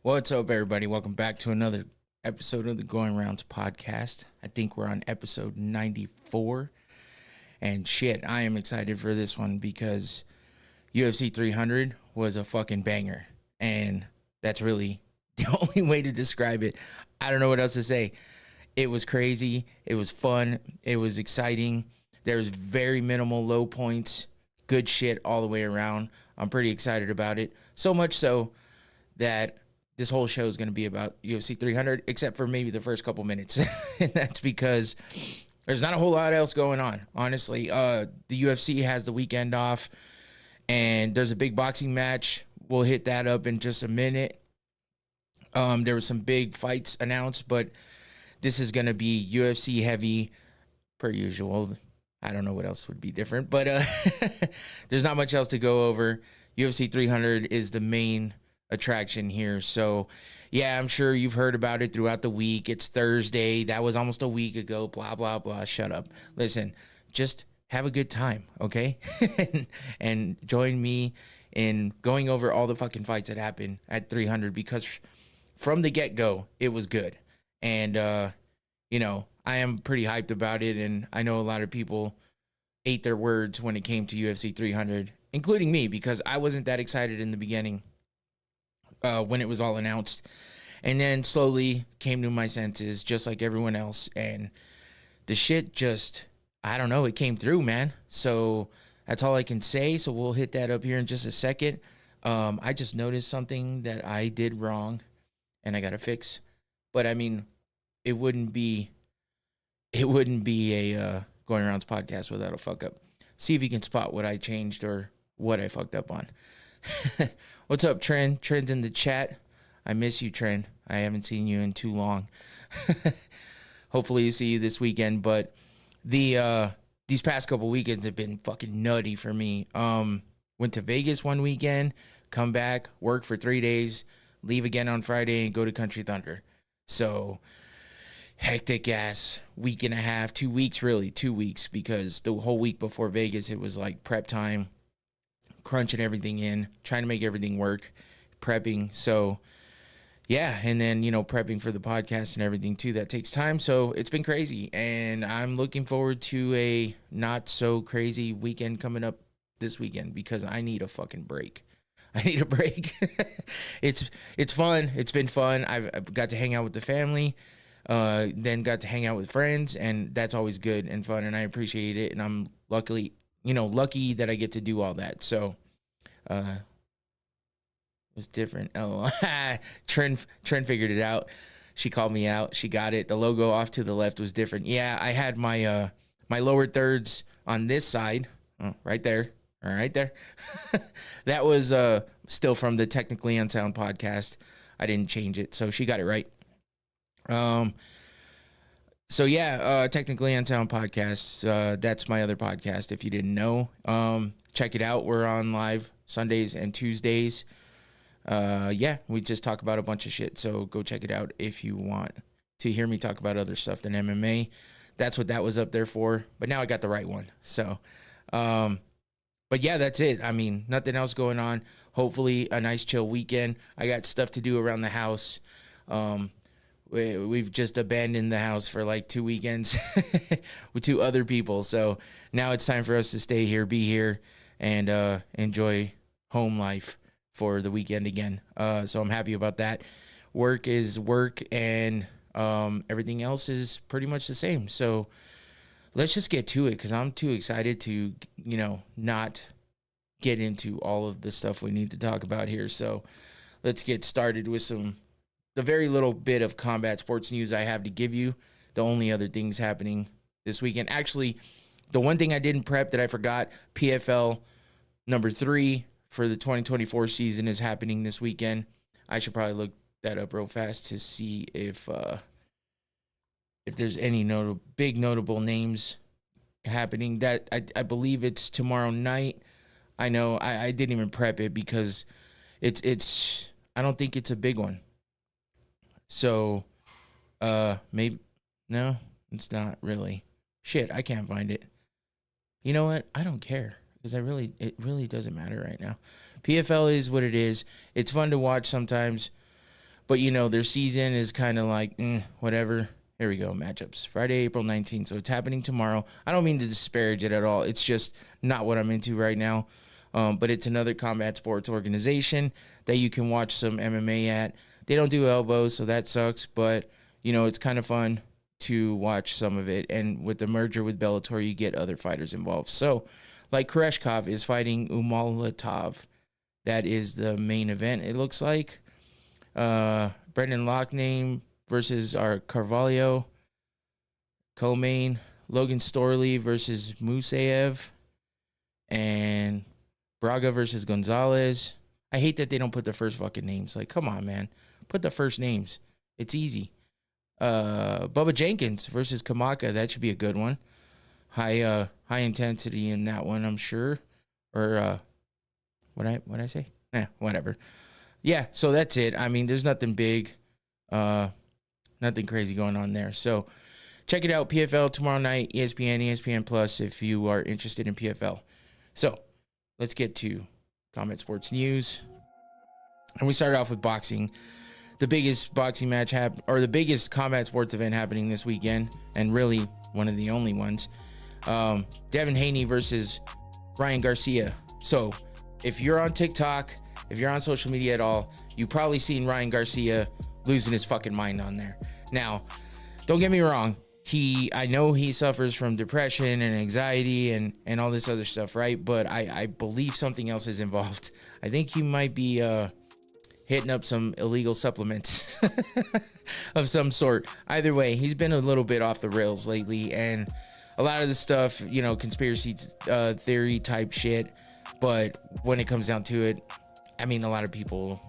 What's up, everybody? Welcome back to another episode of the Going Rounds podcast. I think we're on episode 94. And shit, I am excited for this one because UFC 300 was a fucking banger. And that's really the only way to describe it. I don't know what else to say. It was crazy. It was fun. It was exciting. There was very minimal low points. Good shit all the way around. I'm pretty excited about it. So much so that this whole show is going to be about UFC 300, except for maybe the first couple minutes. And that's because there's not a whole lot else going on, honestly. The UFC has the weekend off, and there's a big boxing match. We'll hit that up in just a minute. There were some big fights announced, but this is going to be UFC heavy, per usual. I don't know what else would be different, but there's not much else to go over. UFC 300 is the main attraction here. So yeah, I'm sure you've heard about it throughout the week. It's Thursday. That was almost a week ago. Blah, blah, blah. Shut up. Listen, just have a good time, okay? and join me in going over all the fucking fights that happened at 300 because from the get-go, it was good. And, I am pretty hyped about it, and I know a lot of people ate their words when it came to UFC 300, including me, because I wasn't that excited in the beginning. When it was all announced, and then slowly came to my senses just like everyone else, and the shit just, I don't know, it came through, man. So that's all I can say. So we'll hit that up here in just a second. I just noticed something that I did wrong and I gotta fix, but I mean, it wouldn't be a Going Arounds podcast without a fuck up. See if you can spot what I changed or what I fucked up on. What's up, Trent? Trent's in the chat. I miss you, Trent. I haven't seen you in too long. Hopefully you see you this weekend, but these past couple weekends have been fucking nutty for me. Went to Vegas one weekend, come back, work for 3 days, leave again on Friday, and go to Country Thunder. So hectic ass week and a half, 2 weeks, really 2 weeks, because the whole week before Vegas, it was like prep time, crunching everything in, trying to make everything work, prepping. So yeah, and then, prepping for the podcast and everything too. That takes time. So it's been crazy, and I'm looking forward to a not so crazy weekend coming up this weekend because I need a fucking break. I need a break. It's fun. It's been fun. I've got to hang out with the family, then got to hang out with friends, and that's always good and fun, and I appreciate it. And I'm lucky that I get to do all that. So it was different. Oh, Trent figured it out. She called me out. She got it. The logo off to the left was different. Yeah, I had my my lower thirds on this side, right there. All right there. That was still from the Technically Unsound podcast. I didn't change it, so she got it right. So yeah, Technically Unsound podcast. That's my other podcast. If you didn't know, check it out. We're on live Sundays and Tuesdays. Yeah, we just talk about a bunch of shit. So go check it out if you want to hear me talk about other stuff than MMA. That's what that was up there for. But now I got the right one. So, but yeah, that's it. I mean, nothing else going on. Hopefully a nice chill weekend. I got stuff to do around the house. We've just abandoned the house for like 2 weekends with 2 other people. So now it's time for us to stay here, be here, and enjoy home life for the weekend again. So I'm happy about that. Work is work, and everything else is pretty much the same. So let's just get to it because I'm too excited to, not get into all of the stuff we need to talk about here. So let's get started with the very little bit of combat sports news I have to give you. The only other things happening this weekend. Actually, the one thing I didn't prep that I forgot, PFL number 3 for the 2024 season is happening this weekend. I should probably look that up real fast to see if there's any big notable names happening. That I believe it's tomorrow night. I know I didn't even prep it because it's I don't think it's a big one. So, maybe, no, it's not really. Shit, I can't find it. You know what? I don't care because it really doesn't matter right now. PFL is what it is. It's fun to watch sometimes, But, you know, their season is kind of like, whatever. Here we go, matchups. Friday, April 19th. So it's happening tomorrow. I don't mean to disparage it at all. It's just not what I'm into right now. But it's another combat sports organization that you can watch some MMA at. They don't do elbows, so that sucks. But, you know, it's kind of fun to watch some of it. And with the merger with Bellator, you get other fighters involved. So, like, Koreshkov is fighting Umalatov. That is the main event, it looks like. Brendan Loughnane versus our Carvalho. Co-main, Logan Storley versus Musayev. And Braga versus Gonzalez. I hate that they don't put the first fucking names. Like, come on, man. Put the first names. It's easy. Bubba Jenkins versus Kamaka. That should be a good one. High intensity in that one, I'm sure. Or what I say? Whatever. Yeah, so that's it. I mean, there's nothing big, nothing crazy going on there. So check it out. PFL tomorrow night, ESPN Plus, if you are interested in PFL. So let's get to Combat Sports News. And we started off with boxing. The biggest boxing match the biggest combat sports event happening this weekend, and really one of the only ones. Devin Haney versus Ryan Garcia. So if you're on TikTok, if you're on social media at all, you've probably seen Ryan Garcia losing his fucking mind on there. Now, don't get me wrong. I know he suffers from depression and anxiety and all this other stuff, right? But I believe something else is involved. I think he might be hitting up some illegal supplements of some sort. Either way, he's been a little bit off the rails lately, and a lot of the stuff, you know, conspiracy theory type shit. But when it comes down to it, I mean, a lot of people,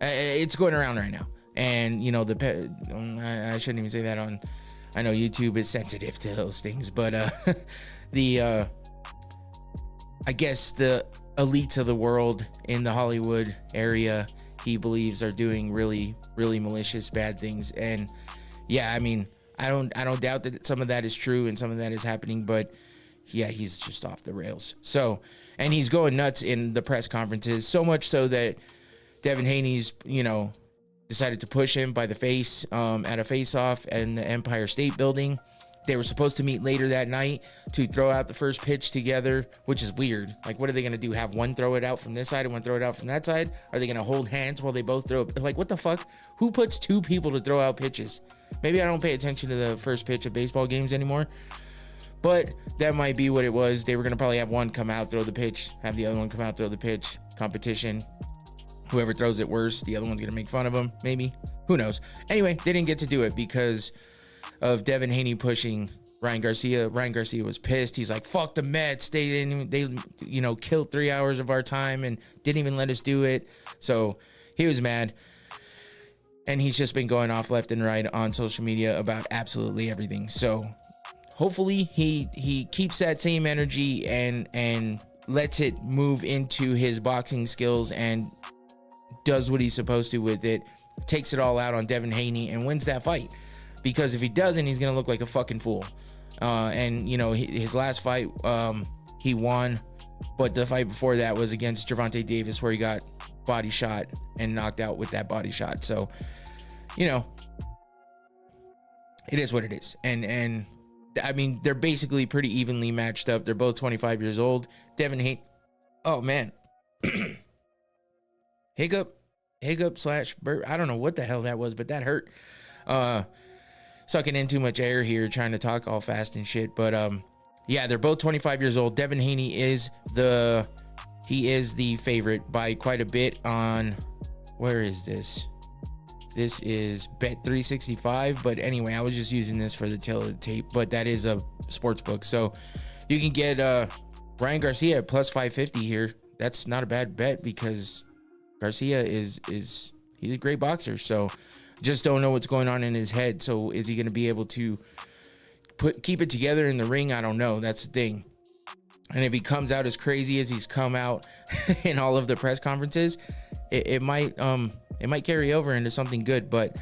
it's going around right now. And, you know, I shouldn't even say that on, I know YouTube is sensitive to those things, but I guess the elites of the world in the Hollywood area, he believes, are doing really, really malicious, bad things. And yeah, I mean, I don't doubt that some of that is true and some of that is happening, but yeah, he's just off the rails. So, and he's going nuts in the press conferences, so much so that Devin Haney's, you know, decided to push him by the face at a face-off in the Empire State Building. They were supposed to meet later that night to throw out the first pitch together, which is weird. Like, what are they going to do? Have one throw it out from this side and one throw it out from that side? Are they going to hold hands while they both throw it? Like, what the fuck? Who puts two people to throw out pitches? Maybe I don't pay attention to the first pitch of baseball games anymore, but that might be what it was. They were going to probably have one come out, throw the pitch, have the other one come out, throw the pitch, competition. Whoever throws it worse, the other one's going to make fun of them, maybe. Who knows? Anyway, they didn't get to do it because of Devin Haney pushing Ryan Garcia. Ryan Garcia was pissed. He's like, fuck the Mets. They you know, killed 3 hours of our time and didn't even let us do it. So he was mad. And he's just been going off left and right on social media about absolutely everything. So hopefully he keeps that same energy and lets it move into his boxing skills and does what he's supposed to with it, takes it all out on Devin Haney and wins that fight. Because if he doesn't, he's going to look like a fucking fool. And, you know, his last fight, he won. But the fight before that was against Gervonta Davis, where he got body shot and knocked out with that body shot. So, you know, it is what it is. And I mean, they're basically pretty evenly matched up. They're both 25 years old. Devin Haney, oh, man. Hiccup / burp. I don't know what the hell that was, but that hurt. Sucking in too much air here, trying to talk all fast and shit. But yeah, they're both 25 years old. Devin Haney is the favorite by quite a bit on, where is this? This is Bet365. But anyway, I was just using this for the tail of the tape, but that is a sports book. So you can get Ryan Garcia at plus 550 here. That's not a bad bet because Garcia is he's a great boxer. So just don't know what's going on in his head. So is he going to be able to keep it together in the ring? I don't know. That's the thing. And if he comes out as crazy as he's come out in all of the press conferences, it might carry over into something good. But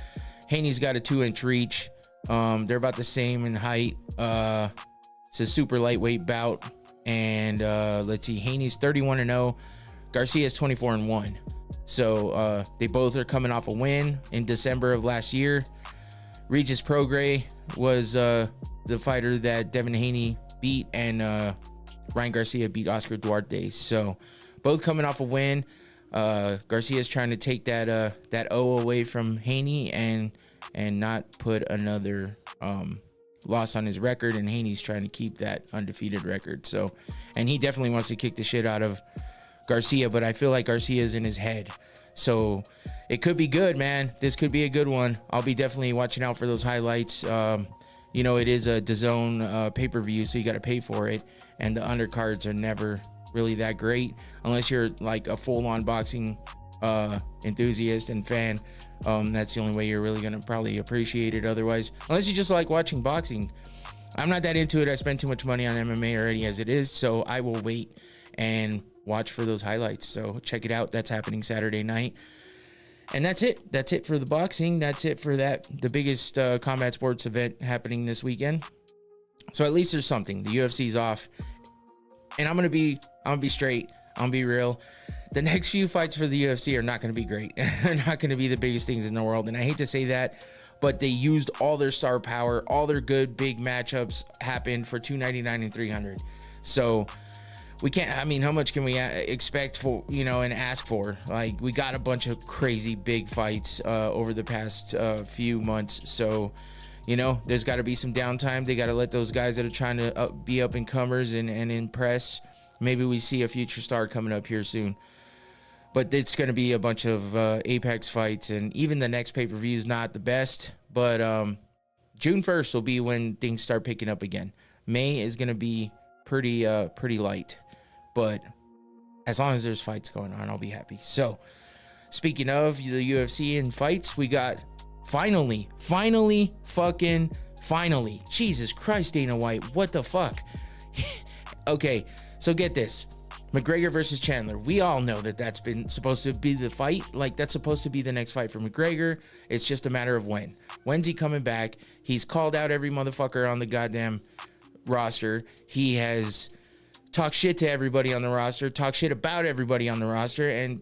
Haney's got a 2-inch reach. They're about the same in height. It's a super lightweight bout. And let's see, Haney's 31-0. Garcia is 24-1. So they both are coming off a win in December of last year. Regis Prograis was the fighter that Devin Haney beat, and Ryan Garcia beat Oscar Duarte. So both coming off a win. Garcia's trying to take that O away from Haney and not put another loss on his record, and Haney's trying to keep that undefeated record. So, and he definitely wants to kick the shit out of Garcia, but I feel like Garcia's in his head. So it could be good, man. This could be a good one. I'll be definitely watching out for those highlights. You know, it is a DAZN pay-per-view, so you got to pay for it, and the undercards are never really that great unless you're like a full-on boxing enthusiast and fan. That's the only way you're really gonna probably appreciate it. Otherwise, unless you just like watching boxing, I'm not that into it. I spend too much money on MMA already as it is, so I will wait and watch for those highlights. So check it out. That's happening Saturday night. And that's it. That's it for the boxing. That's it for the biggest combat sports event happening this weekend. So at least there's something. The UFC's off, and I'm gonna be straight. I'm gonna be real. The next few fights for the UFC are not gonna be great. They're not gonna be the biggest things in the world, and I hate to say that, but they used all their star power. All their good big matchups happened for $299 and $300. So we can't, I mean, how much can we expect for, you know, and ask for? Like, we got a bunch of crazy big fights over the past few months. So, you know, there's got to be some downtime. They got to let those guys that are trying to be up and comers and impress. Maybe we see a future star coming up here soon. But it's going to be a bunch of Apex fights, and even the next pay-per-view is not the best. But June 1st will be when things start picking up again. May is going to be pretty light. But as long as there's fights going on, I'll be happy. So, speaking of the UFC and fights, we got finally, Jesus Christ, Dana White, what the fuck? Okay, so get this. McGregor versus Chandler. We all know that that's been supposed to be the fight. Like, that's supposed to be the next fight for McGregor. It's just a matter of when. When's he coming back? He's called out every motherfucker on the goddamn roster. He has talk shit to everybody on the roster, talk shit about everybody on the roster, and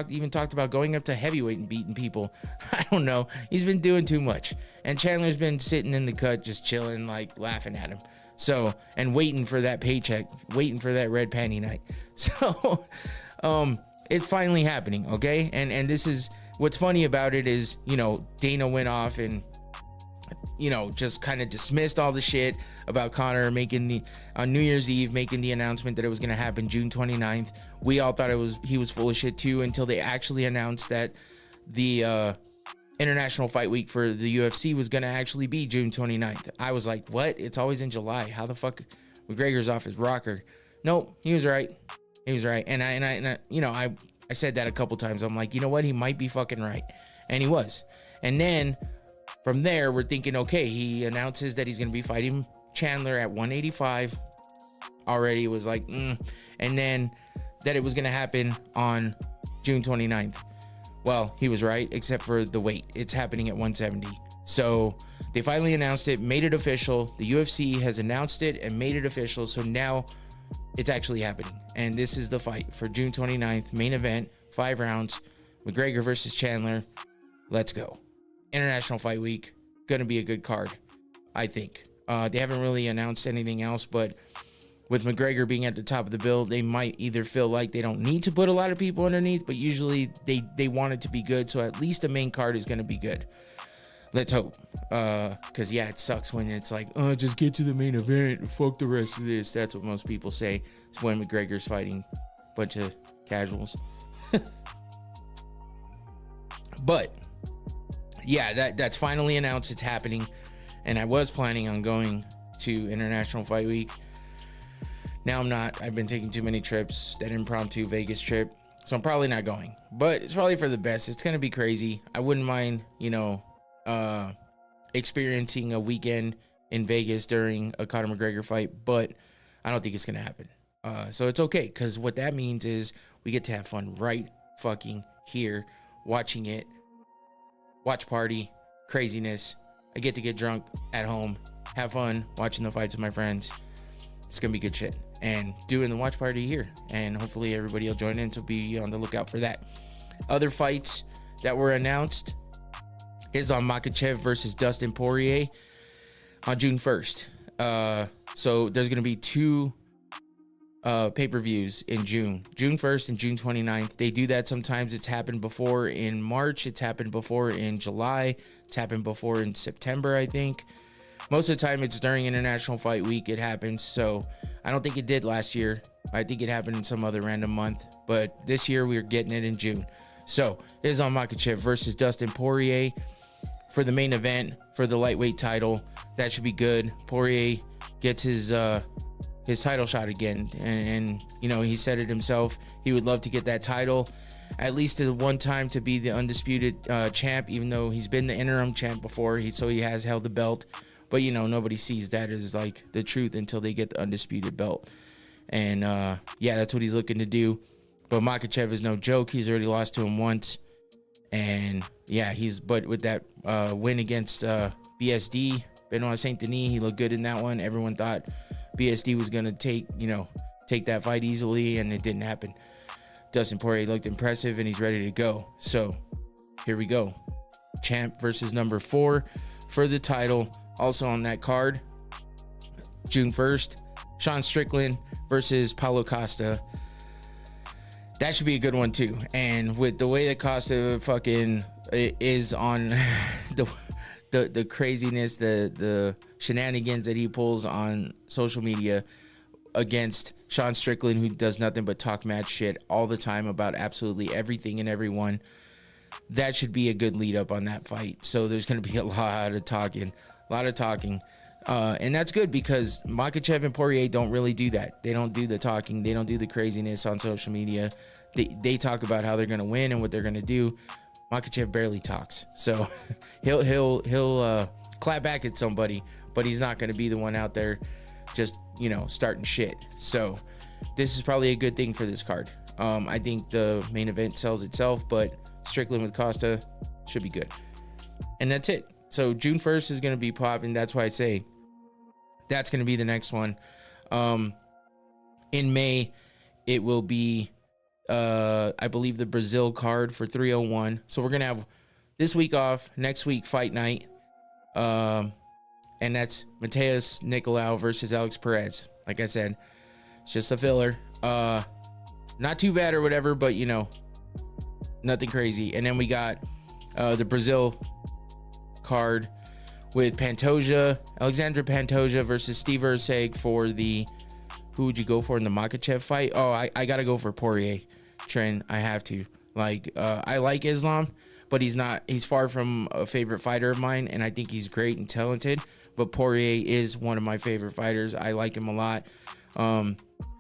even talked about going up to heavyweight and beating people. I don't know. He's been doing too much. And Chandler's been sitting in the cut, just chilling, like laughing at him. So, and waiting for that paycheck, waiting for that red panty night. So, it's finally happening, okay? And this is, what's funny about it is, you know, Dana went off and, you know, just kind of dismissed all the shit about Conor on New Year's Eve making the announcement that it was going to happen June 29th. We all thought he was full of shit too, until they actually announced that the International Fight Week for the UFC was going to actually be June 29th. I was like, what? It's always in July. How the fuck? McGregor's off his rocker. Nope, he was right. He was right. And I you know, I said that a couple times. I'm like, you know what? He might be fucking right. And he was. And then from there, we're thinking, okay, he announces that he's going to be fighting Chandler at 185. Already it was like, and then that it was going to happen on June 29th. Well, he was right, except for the weight. It's happening at 170. So they finally announced it, made it official. The UFC has announced it and made it official. So now it's actually happening. And this is the fight for June 29th, main event, 5 rounds, McGregor versus Chandler. Let's go. International Fight Week, gonna be a good card, I think. They haven't really announced anything else, but with McGregor being at the top of the bill, they might either feel like they don't need to put a lot of people underneath, but usually they want it to be good, so at least the main card is gonna be good. Let's hope. Because yeah, it sucks when it's like, oh, just get to the main event and fuck the rest of this. That's what most people say. It's when McGregor's fighting a bunch of casuals. But yeah, that's finally announced. It's happening. And I was planning on going to International Fight Week. Now I'm not. I've been taking too many trips. That impromptu Vegas trip. So I'm probably not going. But it's probably for the best. It's going to be crazy. I wouldn't mind, you know, experiencing a weekend in Vegas during a Conor McGregor fight. But I don't think it's going to happen. So it's okay. Because what that means is we get to have fun right fucking here. Watching it. Watch party. Craziness. I get to get drunk at home. Have fun watching the fights with my friends. It's going to be good shit. and doing the watch party here. And hopefully everybody will join in, so be on the lookout for that. Other fights that were announced is on Makhachev versus Dustin Poirier on June 1st. So there's going to be two pay-per-views in June 1st and June 29th. They do that sometimes. It's happened before in March. It's happened before in July. It's happened before in September, I think. Most of the time it's during International Fight Week it happens. So I don't think it did last year. I think it happened in some other random month. But this year we're getting it in June. So it is on Makhachev versus Dustin Poirier for the main event for the lightweight title. That should be good. Poirier gets his title shot again, and you know, he said it himself, he would love to get that title at least the one time to be the undisputed champ, even though he's been the interim champ before. He has held the belt, but you know, nobody sees that as like the truth until they get the undisputed belt. And yeah, that's what he's looking to do. But Makhachev is no joke. He's already lost to him once, and yeah, but with that win against BSD, Benoit Saint Denis, he looked good in that one. Everyone thought BSD was gonna take that fight easily, and it didn't happen. Dustin Poirier looked impressive, and he's ready to go. So here we go, champ versus number 4 for the title. Also on that card, June 1st, Sean Strickland versus Paulo Costa. That should be a good one too. And with the way that Costa fucking is on the craziness, the shenanigans that he pulls on social media against Sean Strickland, who does nothing but talk mad shit all the time about absolutely everything and everyone, that should be a good lead up on that fight. So there's going to be a lot of talking. And that's good, because Makhachev and Poirier don't really do that. They don't do the talking. They don't do the craziness on social media. They talk about how they're going to win and what they're going to do. Makhachev barely talks. So he'll clap back at somebody, but he's not going to be the one out there just, starting shit. So this is probably a good thing for this card. I think the main event sells itself, but Strickland with Costa should be good. And that's it. So June 1st is going to be popping. That's why I say that's going to be the next one. In May, it will be, I believe, the Brazil card for 301. So we're going to have this week off, next week fight night. And that's Mateus Nicolau versus Alex Perez. Like I said, it's just a filler. Not too bad or whatever, but nothing crazy. And then we got the Brazil card with Alexandre Pantoja versus Steve Erceg for the, who would you go for in the Makhachev fight? Oh, I gotta go for Poirier. Trent, I have to. I like Islam, but he's far from a favorite fighter of mine, and I think he's great and talented, but Poirier is one of my favorite fighters. I like him a lot.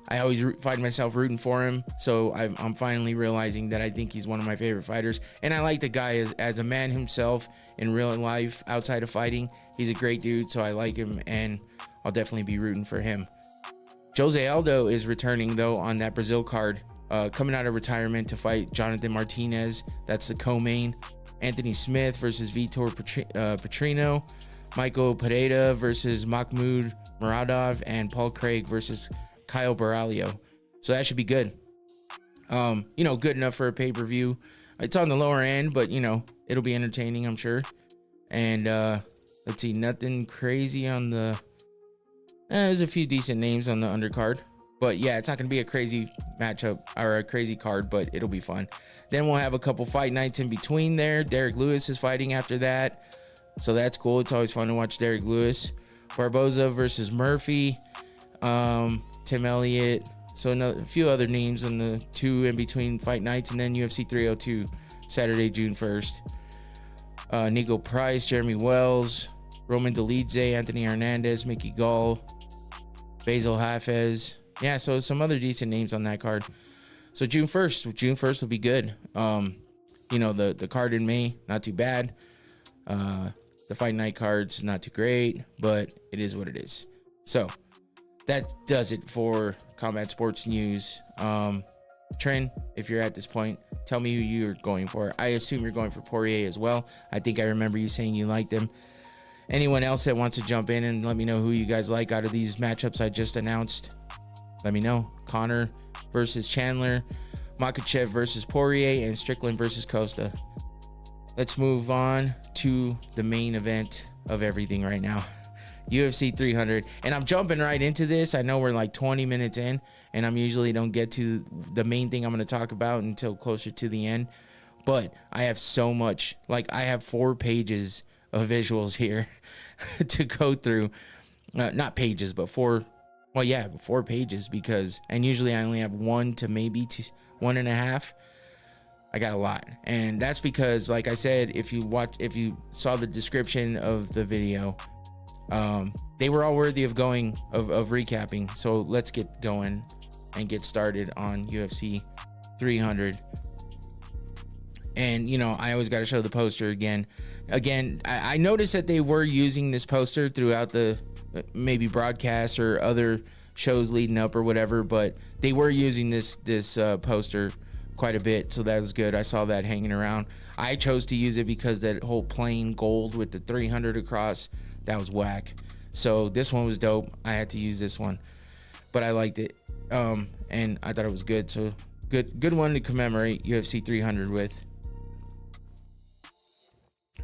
I always find myself rooting for him, so I'm finally realizing that I think he's one of my favorite fighters. And I like the guy as a man himself in real life, outside of fighting. He's a great dude, so I like him, and I'll definitely be rooting for him. Jose Aldo is returning, though, on that Brazil card, coming out of retirement to fight Jonathan Martinez. That's the co-main. Anthony Smith versus Vitor Petrino. Michael Pereira versus Mahmoud Muradov. And Paul Craig versus Kyle Baralio. So that should be good. Good enough for a pay-per-view. It's on the lower end, but it'll be entertaining, I'm sure. And let's see, nothing crazy on the there's a few decent names on the undercard, but yeah, it's not gonna be a crazy matchup or a crazy card, but it'll be fun. Then we'll have a couple fight nights in between there. Derek Lewis is fighting after that, so that's cool. It's always fun to watch Derek Lewis. Barboza versus Murphy. Tim Elliott. So a few other names on the two in between fight nights, and then UFC 302 Saturday, June 1st. Nico Price, Jeremy Wells, Roman Dolidze, Anthony Hernandez, Mickey Gall, Basil Hafez. Yeah, so some other decent names on that card. So June 1st will be good. The card in May, not too bad. The fight night card's not too great, but it is what it is. So that does it for Combat Sports News. Trent, if you're at this point, tell me who you're going for. I assume you're going for Poirier as well. I think I remember you saying you liked him. Anyone else that wants to jump in and let me know who you guys like out of these matchups I just announced, let me know. Conor versus Chandler, Makhachev versus Poirier, and Strickland versus Costa. Let's move on to the main event of everything right now. UFC 300. And I'm jumping right into this. I know we're like 20 minutes in, and I'm usually don't get to the main thing I'm going to talk about until closer to the end. But I have so much. Like, I have 4 pages of visuals here to go through. Not pages, but 4. Well, yeah, 4 pages, because, and usually I only have 1 to maybe 1.5. I got a lot, and that's because, like I said, if you saw the description of the video, they were all worthy of recapping. So let's get going and get started on UFC 300. And, you know, I always got to show the poster again. I noticed that they were using this poster throughout the maybe broadcast or other shows leading up or whatever, but they were using this poster quite a bit, so that was good. I saw that hanging around. I chose to use it because that whole plain gold with the 300 across, that was whack. So this one was dope. I had to use this one, but I liked it, and I thought it was good. So good one to commemorate UFC 300 with.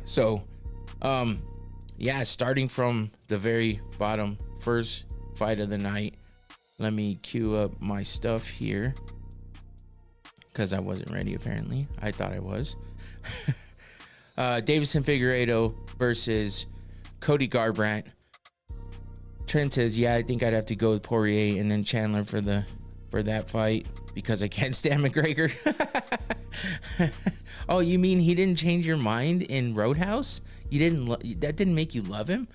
So yeah, starting from the very bottom, first fight of the night. Let me queue up my stuff here, because I wasn't ready, apparently. I thought I was. Davison Figueiredo versus Cody Garbrandt. Trent says, yeah, I think I'd have to go with Poirier and then Chandler for that fight, because I can't stand McGregor. Oh, you mean he didn't change your mind in Roadhouse? That didn't make you love him?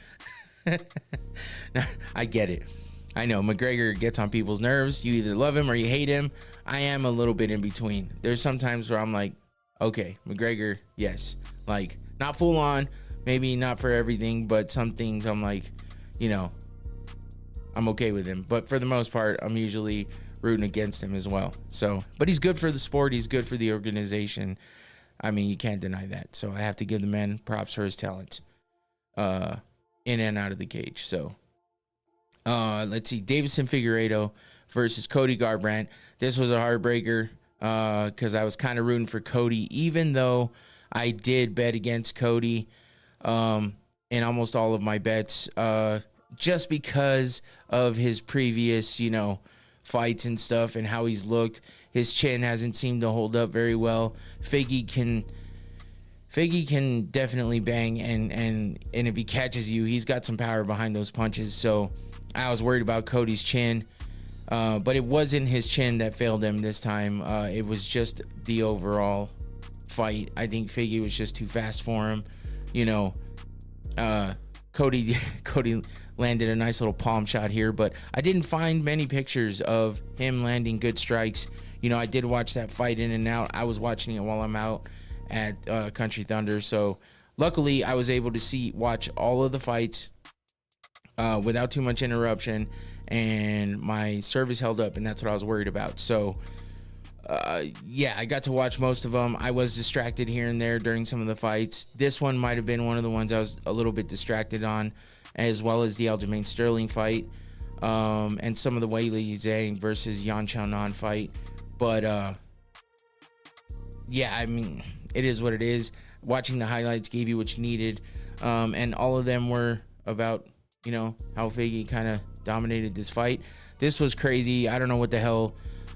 I get it. I know McGregor gets on people's nerves. You either love him or you hate him. I am a little bit in between. There's some times where I'm like, okay, McGregor, yes. Like, not full on, maybe not for everything, but some things I'm like, you know, I'm okay with him. But for the most part, I'm usually rooting against him as well. So, but he's good for the sport. He's good for the organization. I mean, you can't deny that. So I have to give the man props for his talents in and out of the cage. So let's see, Davison Figueiredo versus Cody Garbrandt. This was a heartbreaker because I was kind of rooting for Cody, even though I did bet against Cody in almost all of my bets, just because of his previous, you know, fights and stuff and how he's looked. His chin hasn't seemed to hold up very well. Figgy can definitely bang, and if he catches you, he's got some power behind those punches. So I was worried about Cody's chin, but it wasn't his chin that failed him this time. It was just the overall fight. I think Figgy was just too fast for him. You know, Cody landed a nice little palm shot here, but I didn't find many pictures of him landing good strikes. You know, I did watch that fight in and out. I was watching it while I'm out at Country Thunder, so luckily I was able to watch all of the fights without too much interruption, and my service held up, and that's what I was worried about. So yeah, I got to watch most of them. I was distracted here and there during some of the fights. This one might have been one of the ones I was a little bit distracted on, as well as the Aljamain Sterling fight, and some of the Weili Zhang versus Yan Chaonan fight. But yeah, I mean, it is what it is. Watching the highlights gave you what you needed, and all of them were about, you know, how Figgy kind of dominated this fight. This was crazy. I don't know what the hell.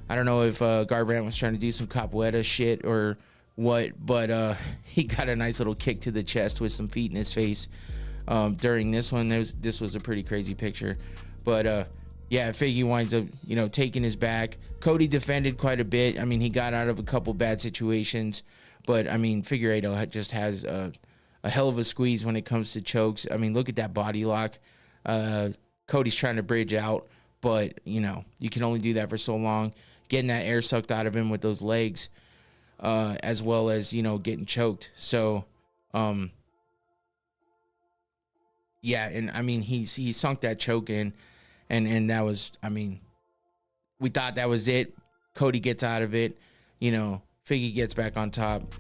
I don't know if Garbrandt was trying to do some capoeira shit or what, but he got a nice little kick to the chest with some feet in his face during this one. This was a pretty crazy picture. But yeah, Figgy winds up, you know, taking his back. Cody defended quite a bit. I mean, he got out of a couple bad situations, but I mean, Figueiredo just has a hell of a squeeze when it comes to chokes. I mean, look at that body lock. Cody's trying to bridge out, but you know, you can only do that for so long. Getting that air sucked out of him with those legs, as well as, you know, getting choked. So, yeah, and I mean, he sunk that choke in, and that was, I mean, we thought that was it. Cody gets out of it, you know, Figgy gets back on top,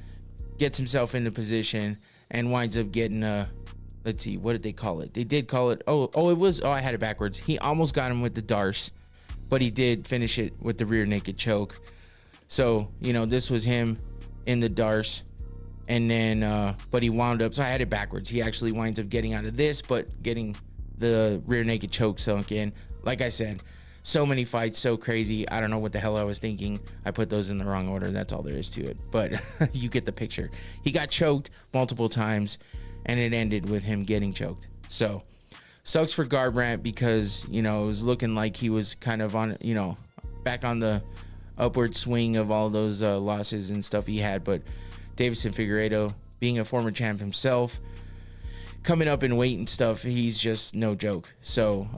gets himself into position, and winds up getting let's see, what did they call it? They did call it, I had it backwards. He almost got him with the Darce but he did finish it with the rear naked choke. So, you know, this was him in the darce. And then, but he wound up, so I had it backwards. He actually winds up getting out of this, but getting the rear naked choke sunk in. Like I said, so many fights, so crazy. I don't know what the hell I was thinking. I put those in the wrong order. That's all there is to it. But you get the picture. He got choked multiple times, and it ended with him getting choked. So, sucks for Garbrandt because, you know, it was looking like he was kind of on, you know, back on the upward swing of all those losses and stuff he had. But Deiveson Figueiredo, being a former champ himself, coming up in weight and stuff, he's just no joke. So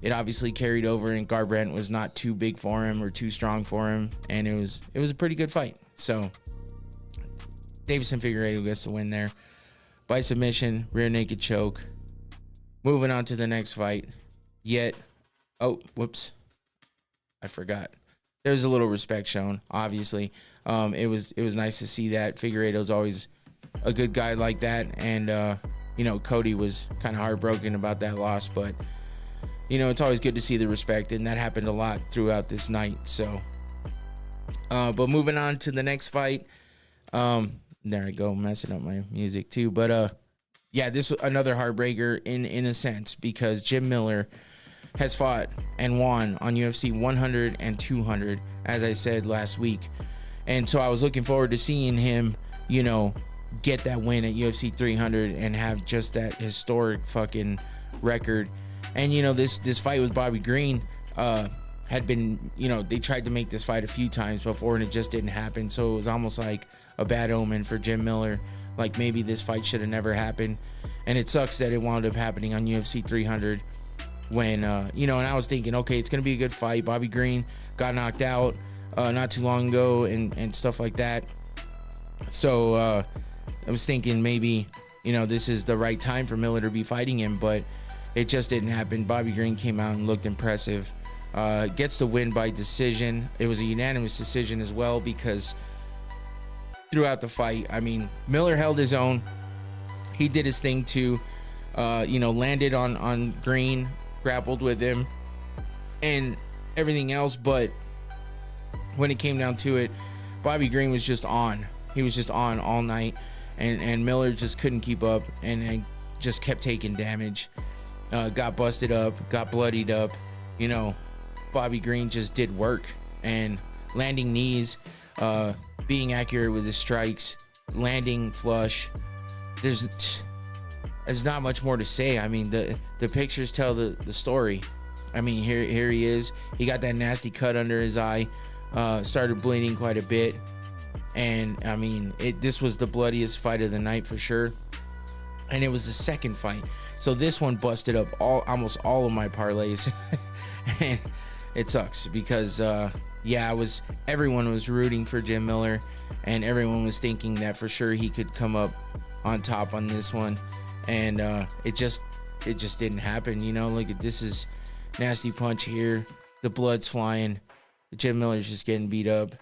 it obviously carried over, and Garbrandt was not too big for him or too strong for him, and it was a pretty good fight. So Deiveson Figueiredo gets the win there by submission, rear naked choke. Moving on to the next fight. Oh, whoops, I forgot. There's a little respect shown, obviously. It was nice to see that. Figueiredo's always a good guy like that, and you know, Cody was kind of heartbroken about that loss, but you know, it's always good to see the respect, and that happened a lot throughout this night. So but moving on to the next fight. There I go, messing up my music too. But yeah, this was another heartbreaker in a sense, because Jim Miller has fought and won on UFC 100 and 200, as I said last week. And so I was looking forward to seeing him, you know, get that win at UFC 300 and have just that historic fucking record. And, you know, this fight with Bobby Green had been, you know, they tried to make this fight a few times before and it just didn't happen. So it was almost like a bad omen for Jim Miller. Like maybe this fight should have never happened. And it sucks that it wound up happening on UFC 300. When, you know, and I was thinking, okay, it's going to be a good fight. Bobby Green got knocked out not too long ago and stuff like that. So I was thinking maybe, you know, this is the right time for Miller to be fighting him, but it just didn't happen. Bobby Green came out and looked impressive. Gets the win by decision. It was a unanimous decision as well, because throughout the fight, I mean, Miller held his own. He did his thing too. You know, landed on Green, grappled with him and everything else, but when it came down to it, Bobby Green was just on. He was just on all night, and Miller just couldn't keep up and just kept taking damage. Got busted up, got bloodied up. You know, Bobby Green just did work and landing knees, being accurate with his strikes, landing flush. There's not much more to say. I mean, the pictures tell the story. I mean, here he is. He got that nasty cut under his eye, started bleeding quite a bit, and I mean, this was the bloodiest fight of the night for sure. And it was the second fight, so this one busted up almost all of my parlays, and it sucks because yeah, everyone was rooting for Jim Miller, and everyone was thinking that for sure he could come up on top on this one. And it just didn't happen. You know, look at this, is nasty punch here, the blood's flying, Jim Miller's just getting beat up.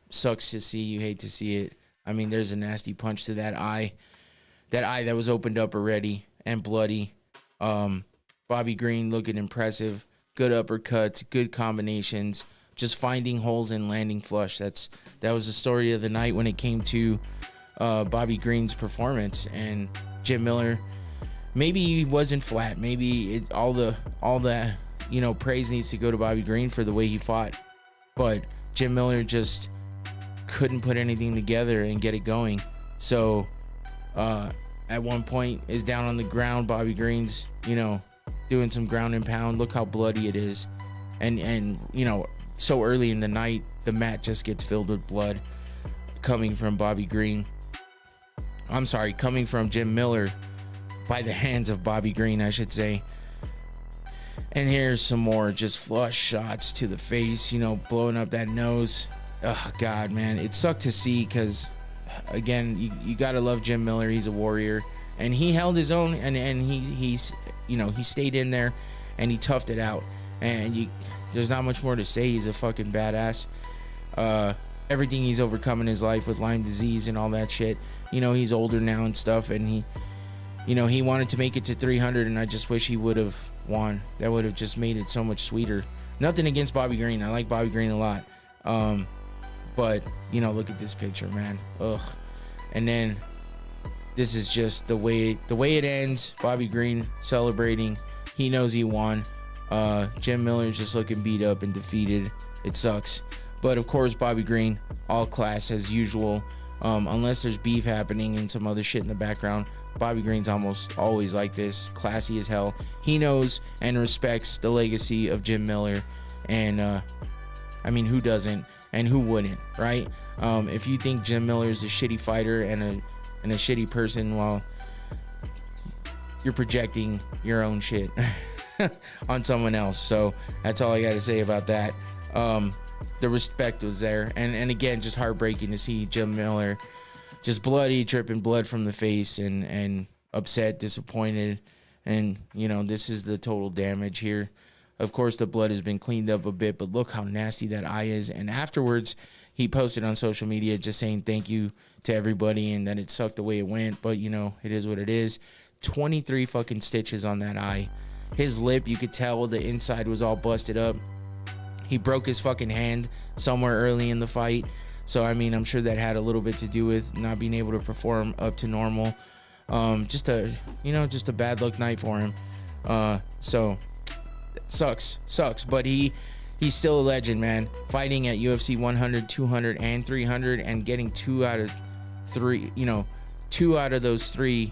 Sucks to see, you hate to see it. I mean, there's a nasty punch to that eye that was opened up already and bloody. Bobby Green looking impressive, good uppercuts, good combinations, just finding holes and landing flush. That was the story of the night when it came to Bobby Green's performance. And Jim Miller, maybe he wasn't flat. Maybe all the you know, praise needs to go to Bobby Green for the way he fought. But Jim Miller just couldn't put anything together and get it going. So at one point is down on the ground. Bobby Green's, you know, doing some ground and pound. Look how bloody it is. And you know, so early in the night, the mat just gets filled with blood coming from Bobby Green. I'm sorry, coming from Jim Miller by the hands of Bobby Green, I should say. And here's some more just flush shots to the face, you know, blowing up that nose. Oh, God, man. It sucked to see because, again, you got to love Jim Miller. He's a warrior. And he held his own, and he's, you know, he stayed in there, and he toughed it out. And there's not much more to say. He's a fucking badass. Everything he's overcome in his life with Lyme disease and all that shit. You know, he's older now and stuff, and he wanted to make it to 300, and I just wish he would have won. That would have just made it so much sweeter. Nothing against Bobby Green. I like Bobby Green a lot. But, you know, look at this picture, man. Ugh. And then this is just the way it ends. Bobby Green celebrating. He knows he won. Jim Miller's just looking beat up and defeated. It sucks. But, of course, Bobby Green, all class as usual. Unless there's beef happening and some other shit in the background, Bobby Green's almost always like this, classy as hell. He knows and respects the legacy of Jim Miller, and I mean, who doesn't and who wouldn't, right? If you think Jim Miller's a shitty fighter and a shitty person, well, you're projecting your own shit on someone else. So that's all I got to say about that. The respect was there, and again, just heartbreaking to see Jim Miller just bloody, dripping blood from the face, and upset, disappointed. And, you know, this is the total damage here. Of course, the blood has been cleaned up a bit, but look how nasty that eye is. And afterwards, he posted on social media just saying thank you to everybody and that it sucked the way it went. But, you know, it is what it is. 23 fucking stitches on that eye. His lip, you could tell the inside was all busted up. He broke his fucking hand somewhere early in the fight. So, I mean, I'm sure that had a little bit to do with not being able to perform up to normal. Just a bad luck night for him. So sucks. But he's still a legend, man. Fighting at UFC 100, 200, and 300, and getting 2 out of 3. You know, 2 out of those 3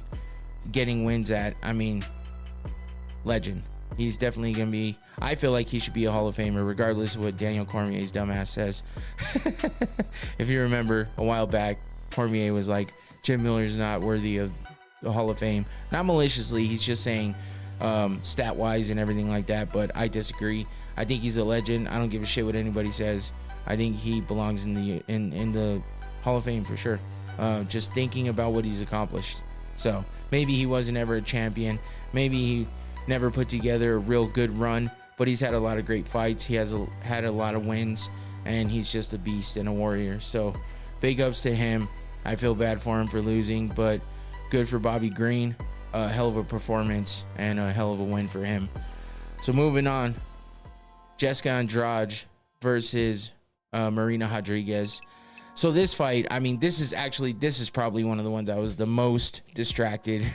getting wins at. I mean, legend. He's definitely gonna be. I feel like he should be a Hall of Famer, regardless of what Daniel Cormier's dumbass says. If you remember a while back, Cormier was like, Jim Miller's not worthy of the Hall of Fame. Not maliciously, he's just saying stat-wise and everything like that, but I disagree. I think he's a legend. I don't give a shit what anybody says. I think he belongs in the Hall of Fame for sure. Just thinking about what he's accomplished. So maybe he wasn't ever a champion. Maybe he never put together a real good run, but he's had a lot of great fights. He has had a lot of wins, and he's just a beast and a warrior. So big ups to him. I feel bad for him for losing, but good for Bobby Green. A hell of a performance and a hell of a win for him. So moving on, Jessica Andrade versus Marina Rodriguez. So this fight, I mean, this is probably one of the ones I was the most distracted,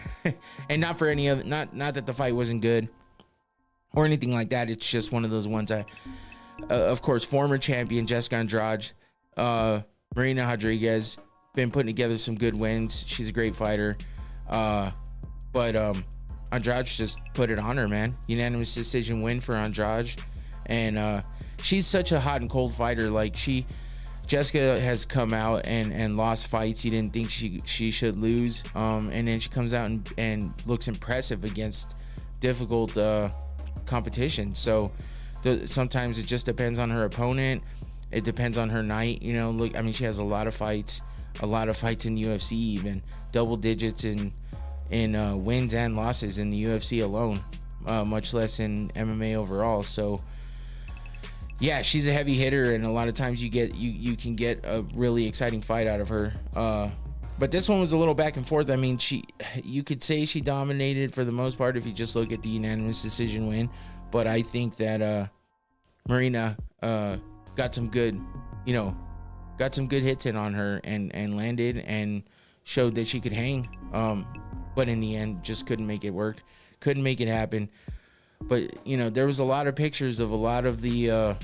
and not for any other, not that the fight wasn't good or anything like that. It's just one of those ones of course, former champion Jessica Andrade, Marina Rodriguez, been putting together some good wins. She's a great fighter, but Andrade just put it on her, man. Unanimous decision win for Andrade, and she's such a hot and cold fighter. Like Jessica has come out and lost fights you didn't think she should lose, and then she comes out and looks impressive against difficult competition. So sometimes it just depends on her opponent. It depends on her night. You know, look, I mean, she has a lot of fights in the UFC, even double digits in wins and losses in the UFC alone, much less in MMA overall. So yeah, she's a heavy hitter, and a lot of times you can get a really exciting fight out of her. But this one was a little back and forth. I mean, you could say she dominated for the most part if you just look at the unanimous decision win. But I think that Marina got some good hits in on her and landed and showed that she could hang. But in the end, just couldn't make it work, couldn't make it happen. But you know, there was a lot of pictures of a lot of the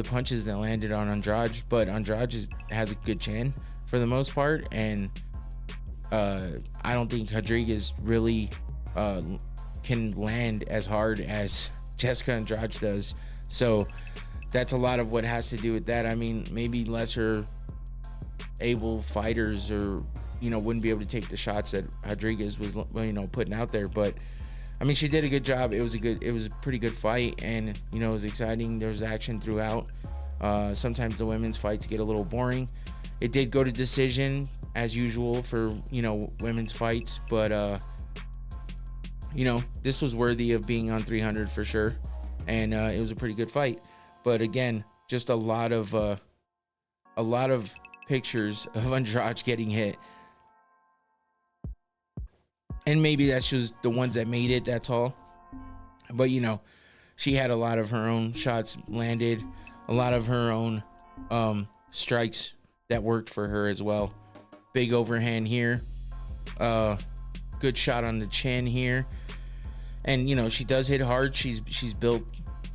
punches that landed on Andrade, but Andrade has a good chin for the most part, and I don't think Rodriguez really can land as hard as Jessica Andrade does. So that's a lot of what has to do with that. I mean, maybe lesser able fighters or wouldn't be able to take the shots that Rodriguez was putting out there, but I mean, she did a good job. It was a pretty good fight, and it was exciting. There was action throughout. Sometimes the women's fights get a little boring. It did go to decision as usual for women's fights, but this was worthy of being on 300 for sure, and it was a pretty good fight. But again, just a lot of pictures of Andrade getting hit. And maybe that's just the ones that made it, that's all. But, she had a lot of her own shots landed, a lot of her own strikes that worked for her as well. Big overhand here, good shot on the chin here, and she does hit hard. She's built,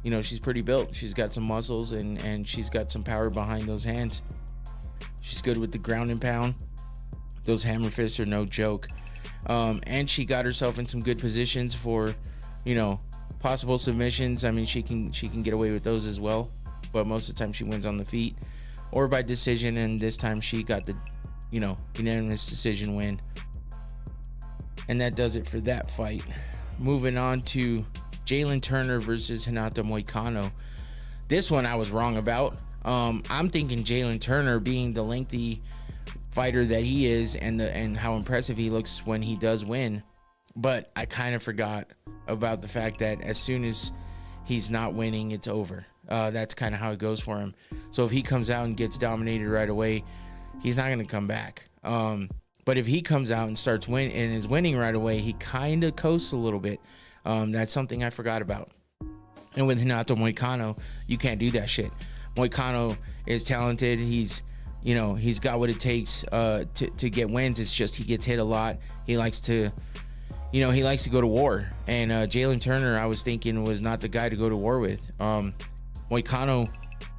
she's pretty built. She's got some muscles and she's got some power behind those hands. She's good with the ground and pound. Those hammer fists are no joke. And she got herself in some good positions for, possible submissions. I mean, she can get away with those as well, but most of the time she wins on the feet or by decision. And this time she got the, unanimous decision win. And that does it for that fight. Moving on to Jalen Turner versus Renato Moicano. This one I was wrong about. I'm thinking Jalen Turner, being the lengthy fighter that he is and how impressive he looks when he does win, but I kind of forgot about the fact that as soon as he's not winning, it's over. That's kind of how it goes for him. So if he comes out and gets dominated right away, he's not going to come back. But if he comes out and starts winning and is winning right away, he kind of coasts a little bit. That's something I forgot about. And with Renato Moicano, you can't do that shit. Moicano is talented. He's got what it takes to get wins. It's just he gets hit a lot. He likes to go to war. And Jalen Turner, I was thinking, was not the guy to go to war with. Moicano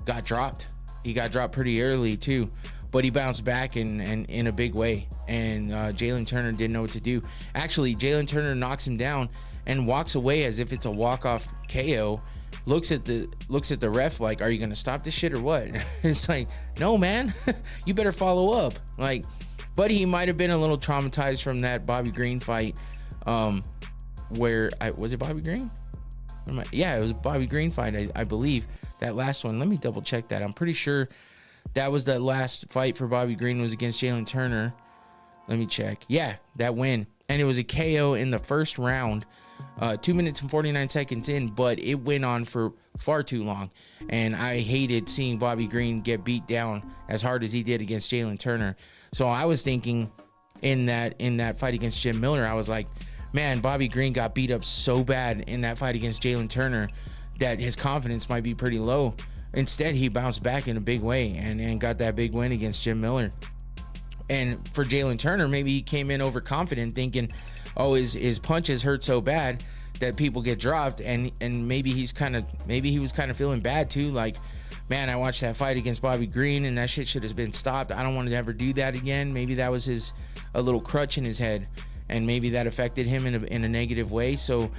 got dropped. He got dropped pretty early too, but he bounced back in a big way. And Jalen Turner didn't know what to do. Actually, Jalen Turner knocks him down and walks away as if it's a walk-off KO. Looks at the ref like, are you gonna stop this shit or what? It's like, no, man, you better follow up. Like, but he might have been a little traumatized from that Bobby Green fight. Was it Bobby Green? Yeah, it was a Bobby Green fight, I believe. That last one. Let me double check that. I'm pretty sure that was the last fight for Bobby Green was against Jalen Turner. Let me check. Yeah, that win. And it was a KO in the first round. 2 minutes and 49 seconds in, but it went on for far too long. And I hated seeing Bobby Green get beat down as hard as he did against Jalen Turner. So I was thinking in that fight against Jim Miller, I was like, man, Bobby Green got beat up so bad in that fight against Jalen Turner that his confidence might be pretty low. Instead, he bounced back in a big way and got that big win against Jim Miller. And for Jalen Turner, maybe he came in overconfident thinking, oh, his punches hurt so bad that people get dropped, and maybe he was kind of feeling bad too, like, man, I watched that fight against Bobby Green and that shit should have been stopped. I don't want to ever do that again. Maybe that was a little crutch in his head, and maybe that affected him in a negative way. So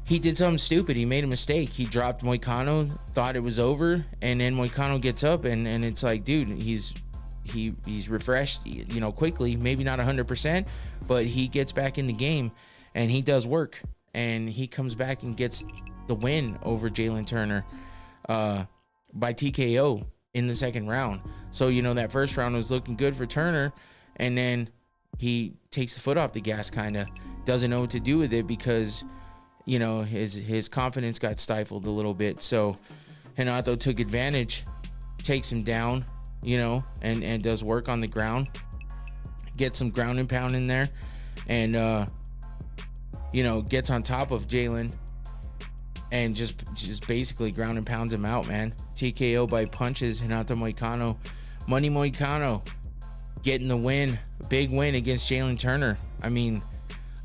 he did something stupid. He made a mistake. He dropped Moicano, thought it was over, and then Moicano gets up and it's like, dude, he's refreshed, quickly, maybe not 100%, but he gets back in the game and he does work, and he comes back and gets the win over Jalen Turner by TKO in the second round. So, that first round was looking good for Turner, and then he takes the foot off the gas, kind of doesn't know what to do with it because, his confidence got stifled a little bit. So Renato took advantage, takes him down, and does work on the ground, get some ground and pound in there, and gets on top of Jalen and just basically ground and pounds him out, man. TKO by punches. Renato Moicano, Money Moicano, getting the win, big win against Jalen Turner. I mean,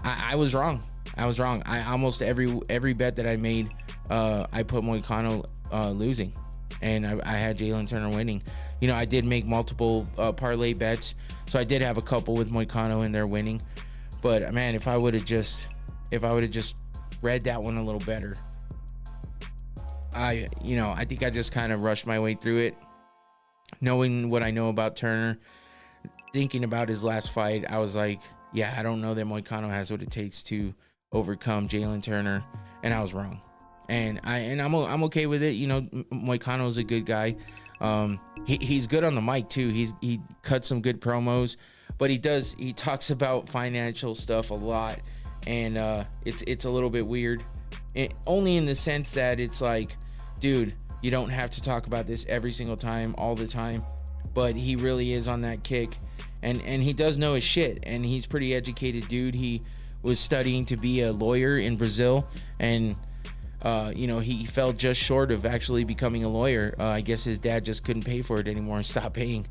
I was wrong. I almost every bet that I made, I put Moicano losing, and I had Jalen Turner winning. I did make multiple parlay bets, so I did have a couple with Moicano in there winning. But man, if I would have just read that one a little better, I think I just kind of rushed my way through it, knowing what I know about Turner, thinking about his last fight. I was like, yeah, I don't know that Moicano has what it takes to overcome Jalen Turner, and I was wrong. And I'm okay with it. Moicano's a good guy. He's good on the mic too. He cuts some good promos, but he talks about financial stuff a lot, and it's a little bit weird. Only in the sense that it's like, dude, you don't have to talk about this every single time, all the time, but he really is on that kick, and he does know his shit, and he's pretty educated dude. He was studying to be a lawyer in Brazil, and he fell just short of actually becoming a lawyer. I guess his dad just couldn't pay for it anymore and stopped paying.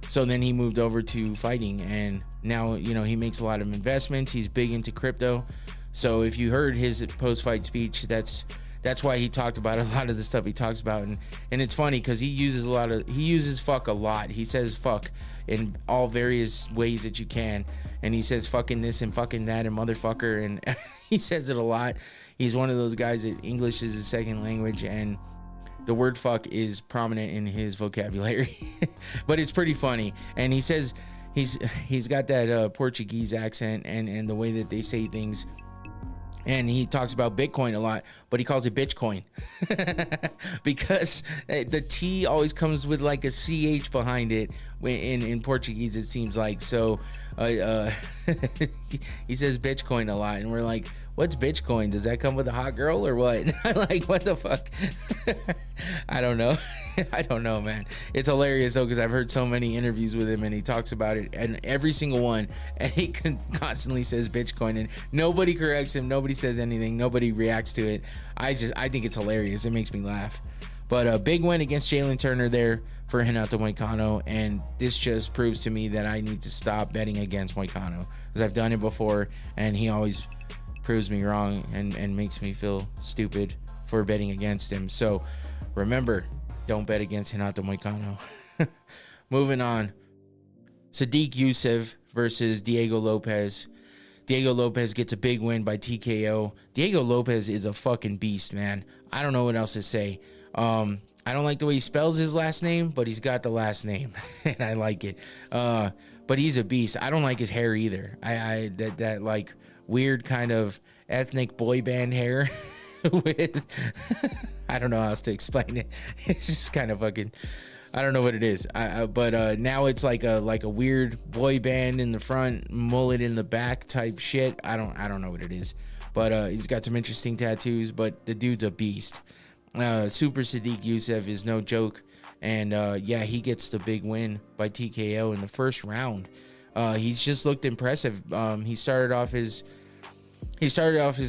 So then he moved over to fighting, and now, he makes a lot of investments. He's big into crypto. So if you heard his post-fight speech, that's why he talked about a lot of the stuff he talks about. And it's funny because he uses fuck a lot. He says fuck in all various ways that you can. And he says fucking this and fucking that and motherfucker. And he says it a lot. He's one of those guys that English is his second language, and the word fuck is prominent in his vocabulary. But it's pretty funny. And he says he's got that Portuguese accent and the way that they say things. And he talks about Bitcoin a lot, but he calls it Bitchcoin because the T always comes with like a CH behind it in Portuguese, it seems like. So he says Bitchcoin a lot, and we're like, what's Bitchcoin? Does that come with a hot girl or what? I'm like, what the fuck? I don't know. I don't know, man. It's hilarious though, because I've heard so many interviews with him and he talks about it, and every single one, and he constantly says Bitchcoin, and nobody corrects him, nobody says anything, nobody reacts to it. I think it's hilarious. It makes me laugh. But a big win against Jalen Turner there for Renato Moicano, and this just proves to me that I need to stop betting against Moicano, because I've done it before and he always proves me wrong and makes me feel stupid for betting against him. So remember, don't bet against Renato Moicano. Moving on, Sadiq Youssef versus Diego Lopez. Diego Lopez gets a big win by TKO. Diego Lopez is a fucking beast, man. I don't know what else to say. I don't like the way he spells his last name, but he's got the last name and I like it. But he's a beast. I don't like his hair either. That like weird kind of ethnic boy band hair with I don't know how else to explain it. It's just kind of fucking, I don't know what it is. But now it's like a weird boy band in the front, mullet in the back type shit. I don't know what it is. But he's got some interesting tattoos, but the dude's a beast. Super Sadiq Youssef is no joke. And he gets the big win by TKO in the first round. He's just looked impressive. He started off his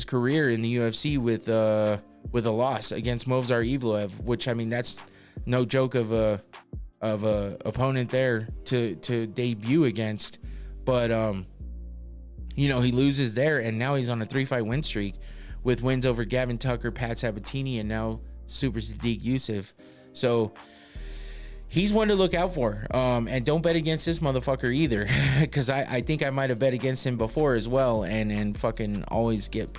career in the UFC with a loss against Movsar Evloev, which, I mean, that's no joke of a opponent there to debut against. But he loses there, and now he's on a 3-fight win streak with wins over Gavin Tucker, Pat Sabatini, and now Super Sadiq Youssef. So he's one to look out for. And don't bet against this motherfucker either, because I think I might have bet against him before as well, and fucking always get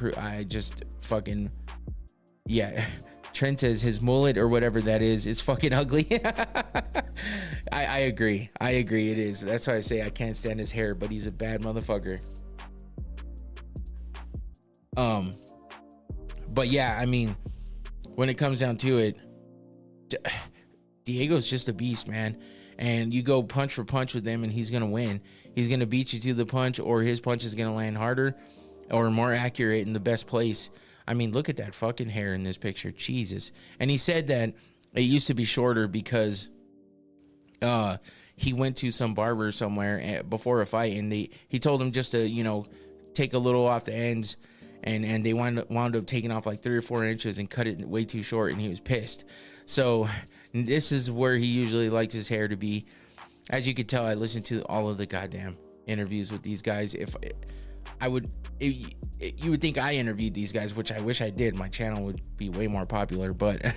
Trent says his mullet or whatever that is fucking ugly. I agree it is. That's why I say I can't stand his hair, but he's a bad motherfucker. But yeah, I mean, when it comes down to it, Diego's just a beast, man. And you go punch for punch with him and he's gonna win. He's gonna beat you to the punch, or his punch is gonna land harder or more accurate in the best place. I mean, look at that fucking hair in this picture. Jesus. And he said that it used to be shorter because he went to some barber somewhere before a fight, and he told him just to, take a little off the ends, and they wound up taking off like 3 or 4 inches and cut it way too short, and he was pissed. So this is where he usually likes his hair to be. As you can tell, I listen to all of the goddamn interviews with these guys. You would think I interviewed these guys, which I wish I did. My channel would be way more popular, but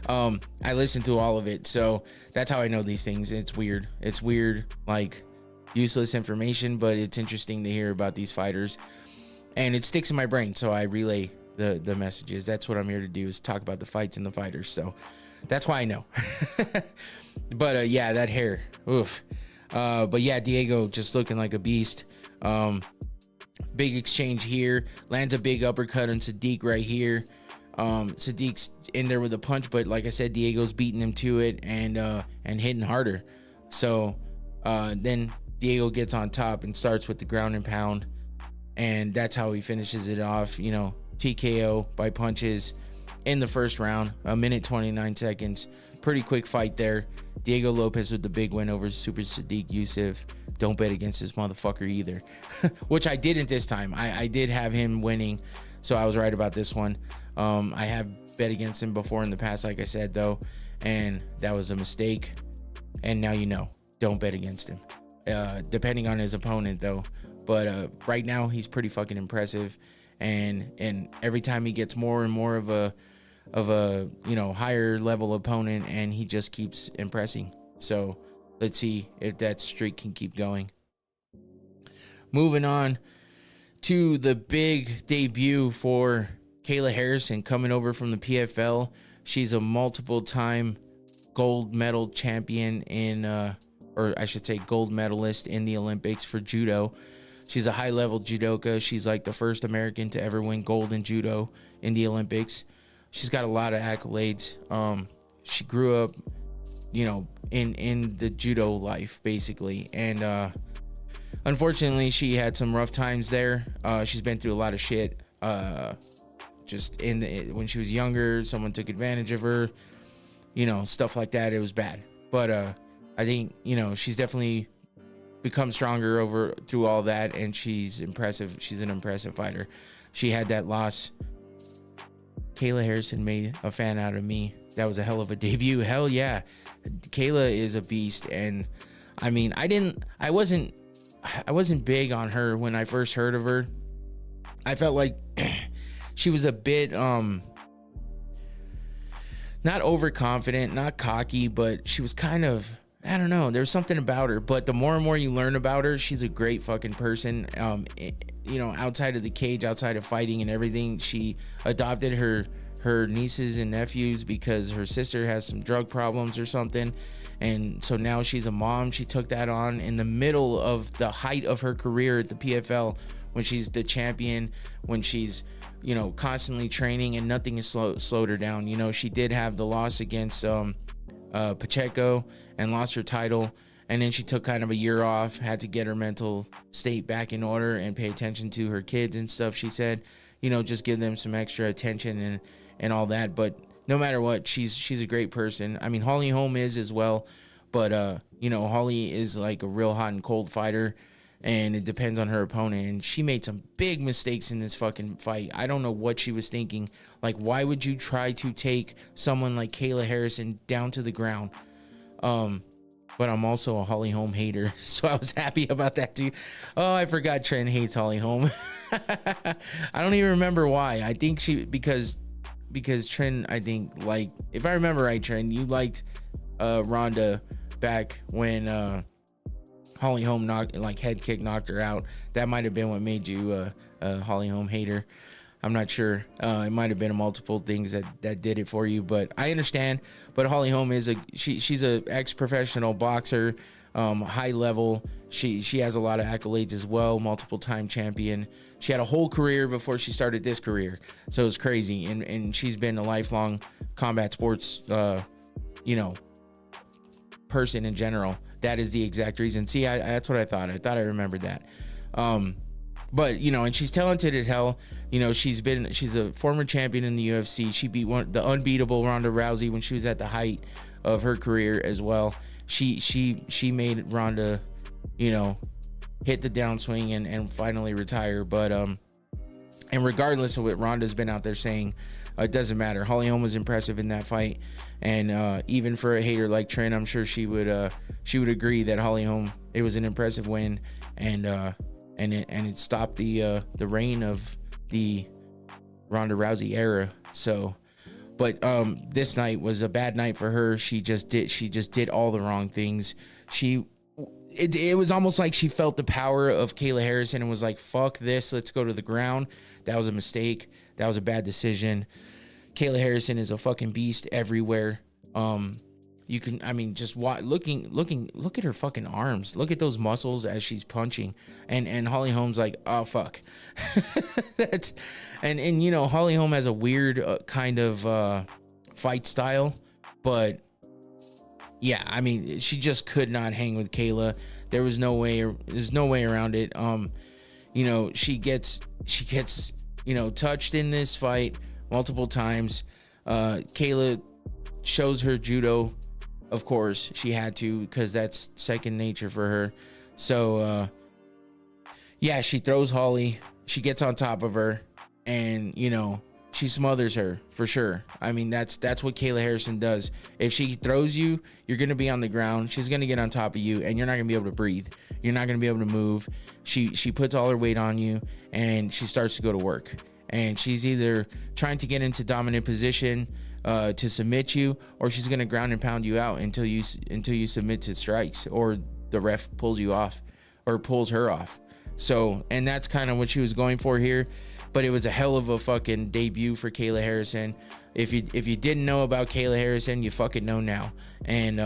I listen to all of it. So that's how I know these things. It's weird, like useless information, but it's interesting to hear about these fighters, and it sticks in my brain. So I relay the messages. That's what I'm here to do, is talk about the fights and the fighters. So that's why I know. But yeah, that hair, oof. But yeah, Diego just looking like a beast. Big exchange here, lands a big uppercut on Sadiq right here. Sadiq's in there with a punch, but like I said, Diego's beating him to it and hitting harder. So then Diego gets on top and starts with the ground and pound, and that's how he finishes it off. TKO by punches in the first round, 1 minute 29 seconds. Pretty quick fight there. Diego Lopez with the big win over Super Sadiq Youssef. Don't bet against this motherfucker either, which I didn't this time. I did have him winning, so I was right about this one. I have bet against him before in the past, like I said, though, and that was a mistake. And now you know, don't bet against him, depending on his opponent, though. But right now, he's pretty fucking impressive, and every time he gets more and more of a higher level opponent, and he just keeps impressing. So let's see if that streak can keep going. Moving on to the big debut for Kayla Harrison, coming over from the PFL. She's a multiple time gold medal champion or I should say gold medalist in the Olympics for judo. She's a high level judoka. She's like the first American to ever win gold in judo in the Olympics. She's got a lot of accolades. She grew up, in the judo life, basically. And unfortunately, she had some rough times there. She's been through a lot of shit. Just when she was younger, someone took advantage of her, stuff like that. It was bad. But I think, she's definitely become stronger through all that, and she's impressive. She's an impressive fighter. She had that loss. Kayla Harrison made a fan out of me. That was a hell of a debut. Hell yeah. Kayla is a beast. And I mean, I wasn't big on her when I first heard of her. I felt like she was a bit not overconfident, not cocky, but she was kind of, I don't know, there's something about her. But the more and more you learn about her, she's a great fucking person. Outside of the cage, outside of fighting and everything, she adopted her nieces and nephews because her sister has some drug problems or something. And so now she's a mom. She took that on in the middle of the height of her career at the PFL, when she's the champion, when she's, constantly training, and nothing has slowed her down. She did have the loss against Pacheco and lost her title. And then she took kind of a year off, had to get her mental state back in order and pay attention to her kids and stuff. She said, just give them some extra attention and all that. But no matter what, she's a great person. I mean, Holly Holm is as well. But, Holly is like a real hot and cold fighter, and it depends on her opponent. And she made some big mistakes in this fucking fight. I don't know what she was thinking. Like, why would you try to take someone like Kayla Harrison down to the ground? But I'm also a Holly Holm hater, so I was happy about that too. Oh, I forgot Trent hates Holly Holm. I don't even remember why. I think because Trent, I think, like, if I remember right, Trent, you liked Ronda back when Holly Holm head kick knocked her out. That might have been what made you a Holly Holm hater. I'm not sure. It might have been multiple things that did it for you, but I understand. But Holly Holm is she's a ex-professional boxer, high level. She has a lot of accolades as well, multiple time champion. She had a whole career before she started this career, so it's crazy. And she's been a lifelong combat sports, person in general. That is the exact reason. See, that's what I thought. I thought I remembered that. But, and she's talented as hell. She's a former champion in the UFC. She beat the unbeatable Ronda Rousey when she was at the height of her career as well. She made Ronda, hit the downswing and finally retire. But, and regardless of what Ronda's been out there saying, it doesn't matter. Holly Holm was impressive in that fight. And even for a hater like Trent, I'm sure she would agree that Holly Holm, it was an impressive win. And it stopped the reign of the Ronda Rousey era. So, but this night was a bad night for her. She just did all the wrong things. It was almost like she felt the power of Kayla Harrison and was like, "Fuck this, let's go to the ground." That was a mistake. That was a bad decision. Kayla Harrison is a fucking beast everywhere. You can, just look at her fucking arms. Look at those muscles as she's punching. And Holly Holm's like, oh fuck. and Holly Holm has a weird kind of fight style, but yeah, she just could not hang with Kayla. There's no way around it. She gets touched in this fight multiple times. Kayla shows her judo. Of course, she had to, because that's second nature for her. So, she throws Holly. She gets on top of her. And, she smothers her for sure. I mean, that's what Kayla Harrison does. If she throws you, you're going to be on the ground. She's going to get on top of you, and you're not going to be able to breathe. You're not going to be able to move. She puts all her weight on you, and she starts to go to work. And she's either trying to get into dominant position to submit you, or she's going to ground and pound you out until you submit to strikes, or the ref pulls you off or pulls her off. So, and that's kind of what she was going for here. But it was a hell of a fucking debut for Kayla Harrison. If you didn't know about Kayla Harrison, you fucking know now. And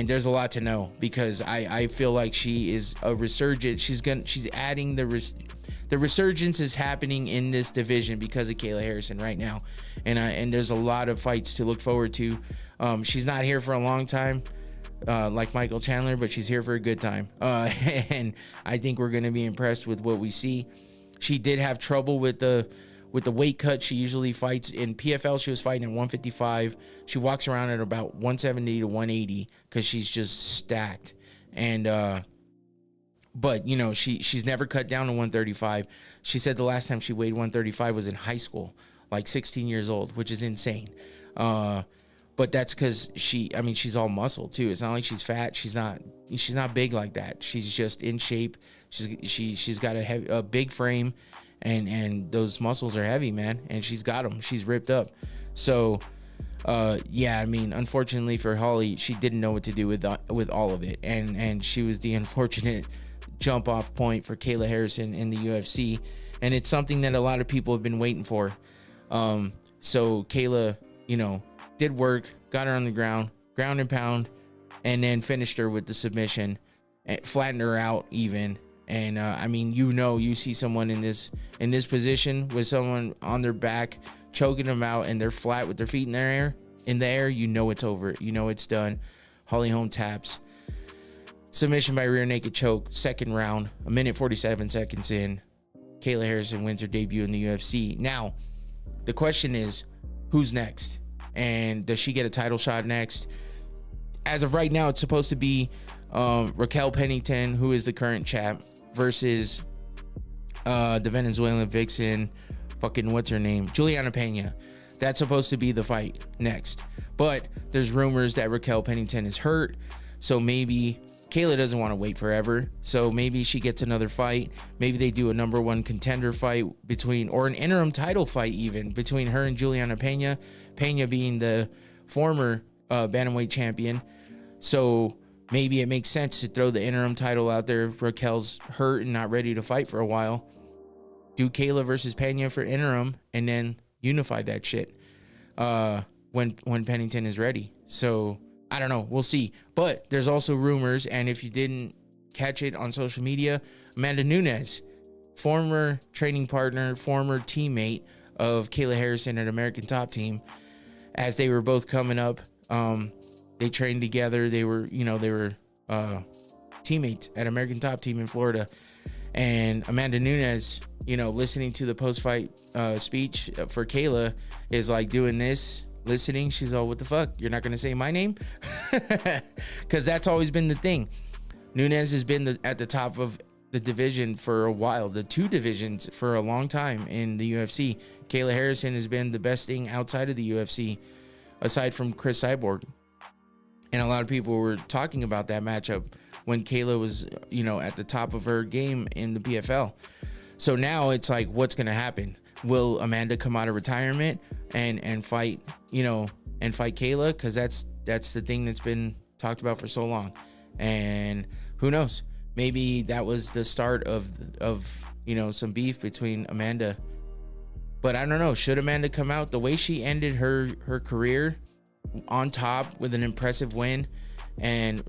there's a lot to know, because I feel like she is a resurgent. She's adding the resurgence is happening in this division because of Kayla Harrison right now. And there's a lot of fights to look forward to. She's not here for a long time, like Michael Chandler, but she's here for a good time. And I think we're going to be impressed with what we see. She did have trouble with the weight cut she usually fights. In PFL, she was fighting at 155. She walks around at about 170 to 180 because she's just stacked. And but you know, she's never cut down to 135. She said the last time she weighed 135 was in high school, like 16 years old, which is insane. But that's because she's all muscle too. It's not like she's fat. She's not big like that. She's just in shape. She's got a big frame, and those muscles are heavy, man. And she's got them. She's ripped up. So, yeah, I mean, unfortunately for Holly, she didn't know what to do with all of it, and she was the unfortunate jump off point for Kayla Harrison in the UFC, and it's something that a lot of people have been waiting for. So Kayla, you know, did work, got her on the ground and pound, and then finished her with the submission, and flattened her out even. And I mean, you see someone in this position with someone on their back choking them out, and they're flat with their feet in the air, you know it's over. You know it's done. Holly Holm taps. Submission by rear naked choke, second round, 1:47 seconds in. Kayla Harrison wins her debut in the UFC. Now, the question is, who's next? And does she get a title shot next? As of right now, it's supposed to be Raquel Pennington, who is the current champ, versus the Venezuelan vixen, fucking what's her name, Juliana Pena. That's supposed to be the fight next. But there's rumors that Raquel Pennington is hurt, so maybe Kayla doesn't want to wait forever, so maybe she gets another fight. Maybe they do a number one contender fight or an interim title fight even, between her and Juliana Pena. Pena being the former bantamweight champion. So maybe it makes sense to throw the interim title out there if Raquel's hurt and not ready to fight for a while. Do Kayla versus Pena for interim, and then unify that shit when Pennington is ready. So I don't know. We'll see. But there's also rumors, and if you didn't catch it on social media, Amanda Nunes, former training partner, former teammate of Kayla Harrison at American Top Team, as they were both coming up, they trained together. They were teammates at American Top Team in Florida. And Amanda Nunes, listening to the post-fight speech for Kayla, is like doing this, listening. She's all, what the fuck? You're not going to say my name? Because that's always been the thing. Nunes has been at the top of the division for a while, the two divisions for a long time in the UFC. Kayla Harrison has been the best thing outside of the UFC, aside from Chris Cyborg. And a lot of people were talking about that matchup when Kayla was, at the top of her game in the PFL. So now it's like, what's going to happen? Will Amanda come out of retirement and fight, and fight Kayla? Because that's the thing that's been talked about for so long. And who knows? Maybe that was the start of some beef between Amanda. But I don't know. Should Amanda come out? The way she ended her career on top with an impressive win, and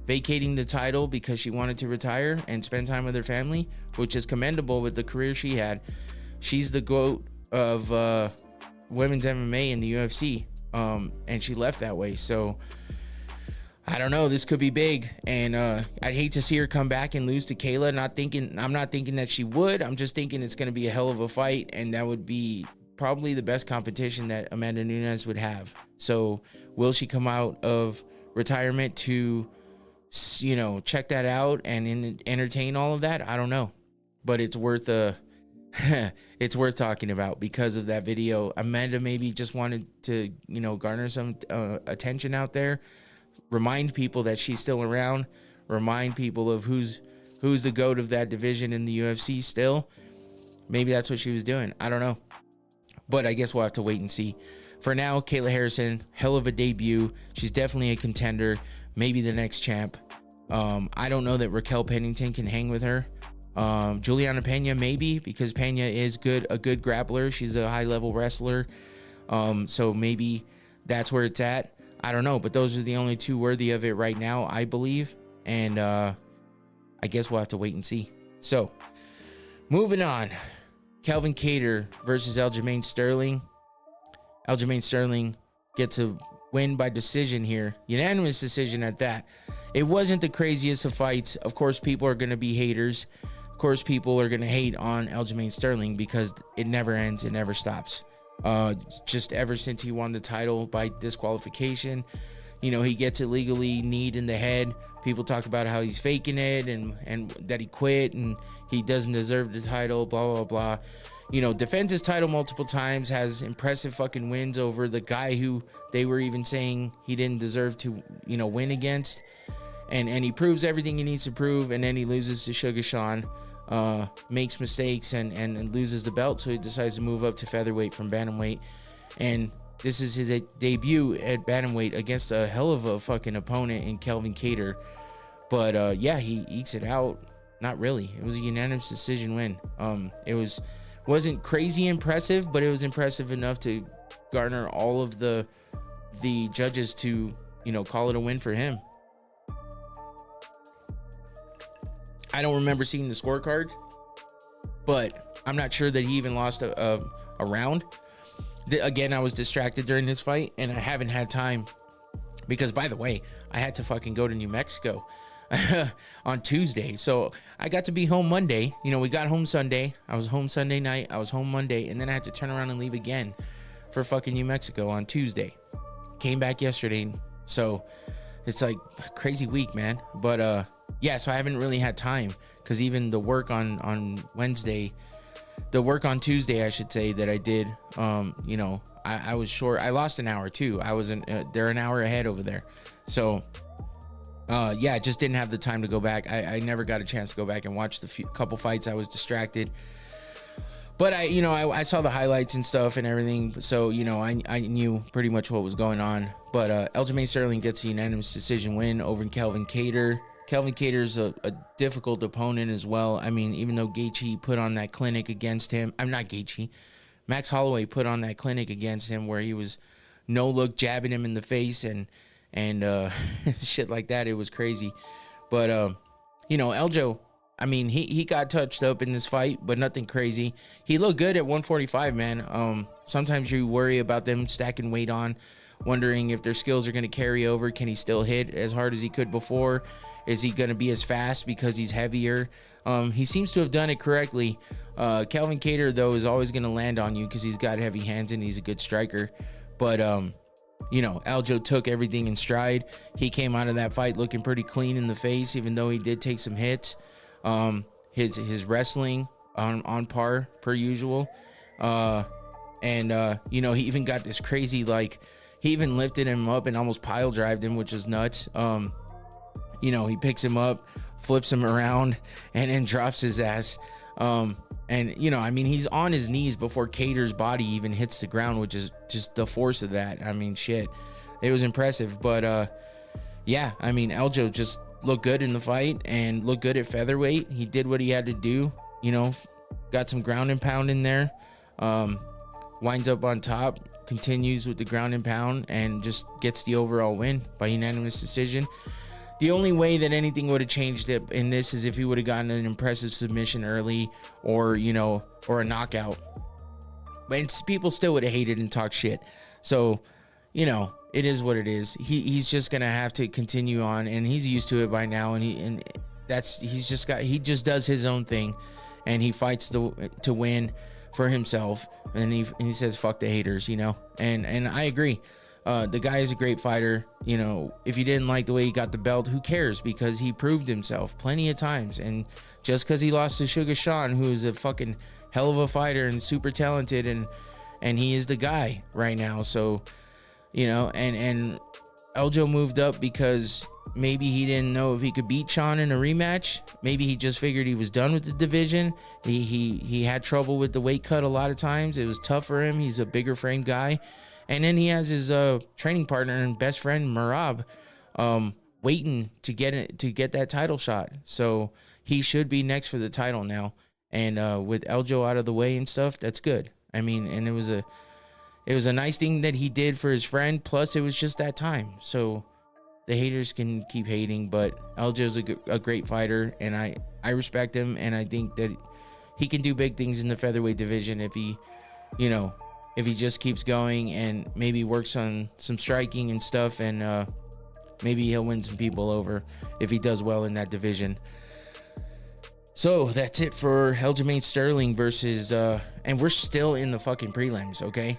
vacating the title because she wanted to retire and spend time with her family, which is commendable with the career she had. She's the GOAT of women's MMA in the UFC, and she left that way. So I don't know. This could be big, and I'd hate to see her come back and lose to Kayla. I'm not thinking that she would. I'm just thinking it's going to be a hell of a fight, and that would be probably the best competition that Amanda Nunes would have. So will she come out of retirement to check that out and entertain all of that? I don't know, but it's worth a it's worth talking about because of that video. Amanda maybe just wanted to, garner some attention out there, remind people that she's still around, remind people of who's the GOAT of that division in the UFC still. Maybe that's what she was doing. I don't know. But I guess we'll have to wait and see. For now, Kayla Harrison, hell of a debut. She's definitely a contender. Maybe the next champ. I don't know that Raquel Pennington can hang with her. Juliana Pena, maybe, because Pena is a good grappler. She's a high-level wrestler. So maybe that's where it's at. I don't know. But those are the only two worthy of it right now, I believe. And I guess we'll have to wait and see. So, moving on. Calvin Kattar versus Aljamain Sterling. Aljamain Sterling gets a win by decision here. Unanimous decision at that. It wasn't the craziest of fights. Of course, people are going to be haters. Of course, people are going to hate on Aljamain Sterling because it never ends. It never stops. Just ever since he won the title by disqualification, he gets illegally kneed in the head. People talk about how he's faking it and that he quit and he doesn't deserve the title, blah, blah, blah. Defends his title multiple times, has impressive fucking wins over the guy who they were even saying he didn't deserve to, win against. And he proves everything he needs to prove, and then he loses to Sugar Sean, makes mistakes and loses the belt, so he decides to move up to featherweight from bantamweight. And this is his debut at bantamweight against a hell of a fucking opponent in Calvin Kattar. But he ekes it out. Not really. It was a unanimous decision win. It wasn't crazy impressive, but it was impressive enough to garner all of the judges to, call it a win for him. I don't remember seeing the scorecards, but I'm not sure that he even lost a round. Again, I was distracted during this fight, and I haven't had time because, by the way, I had to fucking go to New Mexico on Tuesday. So I got to be home Monday. We got home Sunday. I was home Sunday night. I was home Monday, and then I had to turn around and leave again for fucking New Mexico on Tuesday. Came back yesterday. So it's like a crazy week, man. But so I haven't really had time because even the work on Wednesday, the work on Tuesday, I should say, that I did, I was short. I lost an hour too. I was they're an hour ahead over there. So I just didn't have the time to go back. I never got a chance to go back and watch the couple fights. I was distracted. But I saw the highlights and stuff and everything. So, I knew pretty much what was going on. But Aljamain Sterling gets a unanimous decision win over Calvin Kattar. Calvin Kattar's a difficult opponent as well. I mean, even though Gaethje put on that clinic against him, I'm not Gaethje, Max Holloway put on that clinic against him where he was no look jabbing him in the face and shit like that. It was crazy. But Eljo, I mean, he got touched up in this fight, but nothing crazy. He looked good at 145, man. Sometimes you worry about them stacking weight on, wondering if their skills are going to carry over. Can he still hit as hard as he could before? Is he going to be as fast because he's heavier? He seems to have done it correctly. Calvin Kattar, though, is always going to land on you because he's got heavy hands and he's a good striker. But, Aljo took everything in stride. He came out of that fight looking pretty clean in the face, even though he did take some hits. His wrestling on par per usual. He even got this crazy, he even lifted him up and almost pile drived him, which was nuts. He picks him up, flips him around, and then drops his ass. He's on his knees before Kattar's body even hits the ground, which is just the force of that. I mean, shit. It was impressive. But, Aljo just looked good in the fight and looked good at featherweight. He did what he had to do, got some ground and pound in there. Winds up on top, continues with the ground and pound, and just gets the overall win by unanimous decision. The only way that anything would have changed it in this is if he would have gotten an impressive submission early or a knockout. But people still would have hated and talked shit. So, it is what it is. He's just going to have to continue on, and he's used to it by now. And he just does his own thing, and he fights to win for himself. And he says, fuck the haters, and I agree. The guy is a great fighter. If you didn't like the way he got the belt, who cares? Because he proved himself plenty of times. And just because he lost to Sugar Sean, who is a fucking hell of a fighter and super talented, and he is the guy right now. So, and Eljo moved up because maybe he didn't know if he could beat Sean in a rematch. Maybe he just figured he was done with the division. He had trouble with the weight cut a lot of times. It was tough for him. He's a bigger frame guy. And then he has his training partner and best friend Merab waiting to get that title shot. So he should be next for the title now. And with Eljo out of the way and stuff, that's good. I mean, and it was a nice thing that he did for his friend. Plus, it was just that time. So the haters can keep hating, but Eljo's a great fighter, and I respect him, and I think that he can do big things in the featherweight division if he just keeps going and maybe works on some striking and stuff, and maybe he'll win some people over if he does well in that division. So that's it for Aljamain Sterling versus, and we're still in the fucking prelims, okay?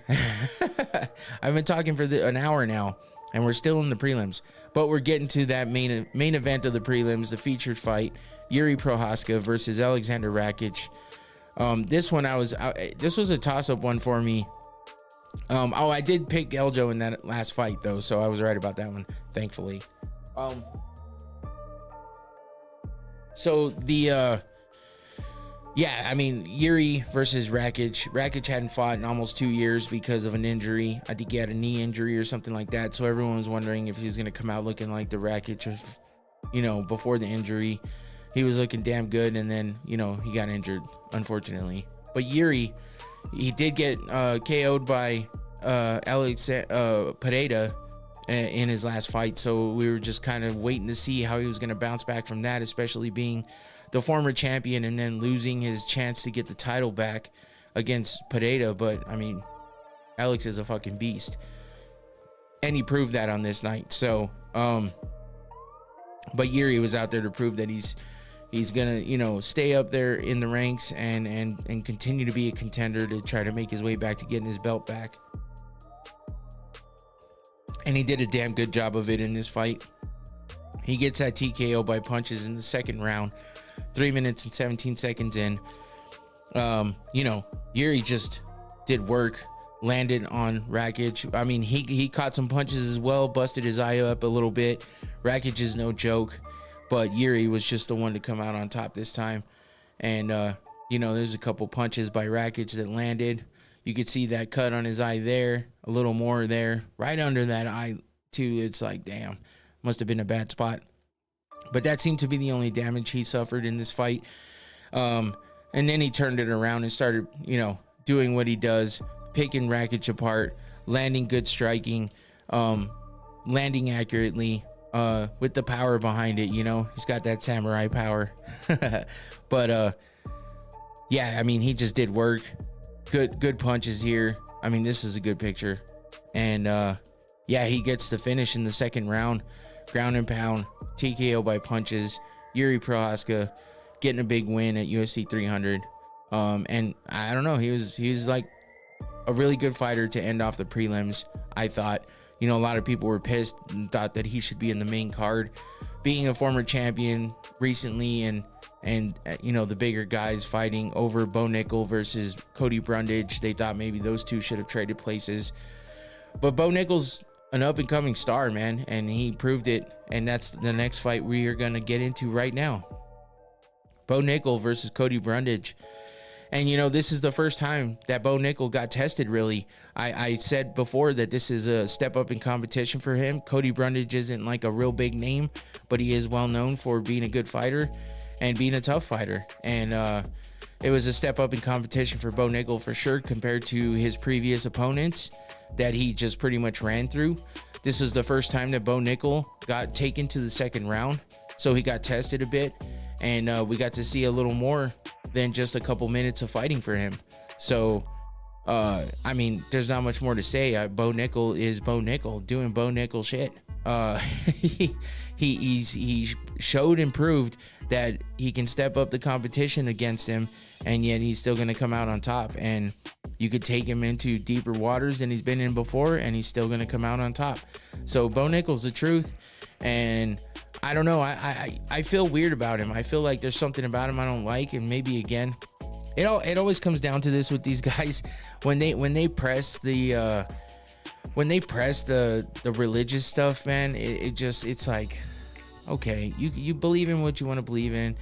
I've been talking for an hour now, and we're still in the prelims, but we're getting to that main event of the prelims, the featured fight, Yuri Prochazka versus Alexander Rakic. This one this was a toss-up one for me. I did pick Eljo in that last fight though, so I was right about that one, thankfully. So the Yuri versus Rakic. Rakic hadn't fought in almost 2 years because of an injury. I think he had a knee injury or something like that. So everyone was wondering if he was going to come out looking like the Rakic of, before the injury. He was looking damn good, and then, he got injured, unfortunately. But Yuri, he did get KO'd by Alex Pereira in his last fight. So we were just kind of waiting to see how he was going to bounce back from that, especially being the former champion and then losing his chance to get the title back against Pereira. But I mean, Alex is a fucking beast, and he proved that on this night. So but Yuri was out there to prove that he's gonna stay up there in the ranks and continue to be a contender to try to make his way back to getting his belt back. And he did a damn good job of it in this fight. He gets that TKO by punches in the second round, 3 minutes and 17 seconds in. Yuri just did work, landed on Rakic. I mean, he caught some punches as well, busted his eye up a little bit. Rakic is no joke, but Yuri was just the one to come out on top this time. And, there's a couple punches by Rakic that landed. You could see that cut on his eye there, a little more there, right under that eye too. It's like, damn, must have been a bad spot. But that seemed to be the only damage he suffered in this fight. And then he turned it around and started, doing what he does, picking Rakic apart, landing good striking, landing accurately, with the power behind it. He's got that samurai power. But he just did work. Good punches here. I mean, this is a good picture. And he gets the finish in the second round, ground and pound, TKO by punches. Yuri Prochazka getting a big win at UFC 300. And I don't know, he was like a really good fighter to end off the prelims. I thought, a lot of people were pissed and thought that he should be in the main card, being a former champion recently, and the bigger guys fighting over Bo Nickel versus Cody Brundage. They thought maybe those two should have traded places, but Bo Nickel's an up-and-coming star, man, and he proved it. And that's the next fight we are going to get into right now. Bo Nickel versus Cody Brundage. And, this is the first time that Bo Nickel got tested, really. I said before that this is a step up in competition for him. Cody Brundage isn't like a real big name, but he is well known for being a good fighter and being a tough fighter. And it was a step up in competition for Bo Nickel for sure compared to his previous opponents that he just pretty much ran through. This was the first time that Bo Nickel got taken to the second round, so he got tested a bit, and we got to see a little more than just a couple minutes of fighting for him. So there's not much more to say. Bo Nickel is Bo Nickel doing Bo Nickel shit. He showed and proved that he can step up the competition against him, and yet he's still going to come out on top. And you could take him into deeper waters than he's been in before, and he's still going to come out on top. So Bo Nickel's the truth. And I don't know, I feel weird about him. I feel like there's something about him I don't like, and maybe again it always comes down to this with these guys when they press the religious stuff, man. It's like, okay, you believe in what you want to believe in,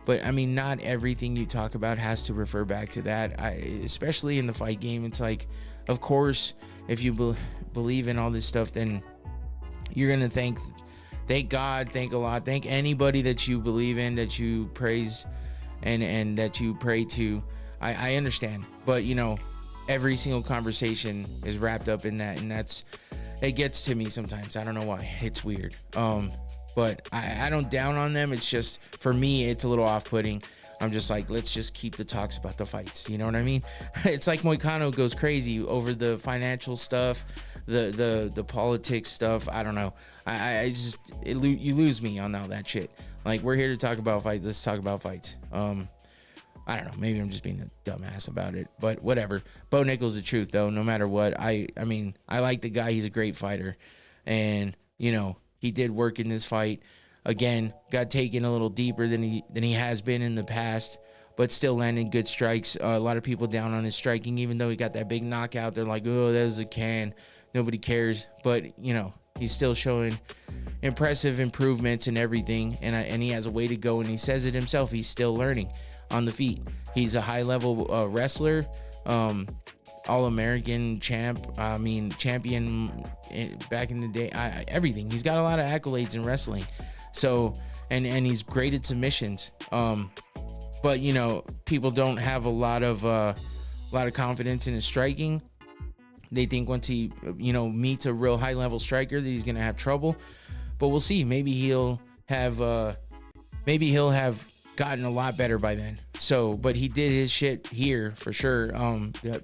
but I mean, not everything you talk about has to refer back to that. Especially in the fight game, it's like, of course, if you believe in all this stuff, then you're gonna thank God, thank Allah, thank anybody that you believe in, that you praise and that you pray to. I understand, but you know, every single conversation is wrapped up in that, and it gets to me sometimes. I don't know why. It's weird. But I don't down on them. It's just, for me, it's a little off-putting. I'm just like, let's just keep the talks about the fights. You know what I mean? It's like Moicano goes crazy over the financial stuff, the politics stuff. I don't know. You lose me on all that shit. Like, we're here to talk about fights. Let's talk about fights. I don't know. Maybe I'm just being a dumbass about it, but whatever. Bo Nickal's the truth, though. No matter what, I mean, I like the guy. He's a great fighter, and you know, he did work in this fight. Again, got taken a little deeper than he has been in the past, but still landing good strikes. A lot of people down on his striking, even though he got that big knockout. They're like, oh, that was a can. Nobody cares. But you know, he's still showing impressive improvements and everything, and he has a way to go. And he says it himself. He's still learning on the feet. He's a high-level wrestler, All-American champion back in the day. Everything. He's got a lot of accolades in wrestling. So, and he's great at submissions. But you know, people don't have a lot of confidence in his striking. They think once he, you know, meets a real high-level striker that he's gonna have trouble. But we'll see. Maybe he'll have gotten a lot better by then. So, but he did his shit here for sure.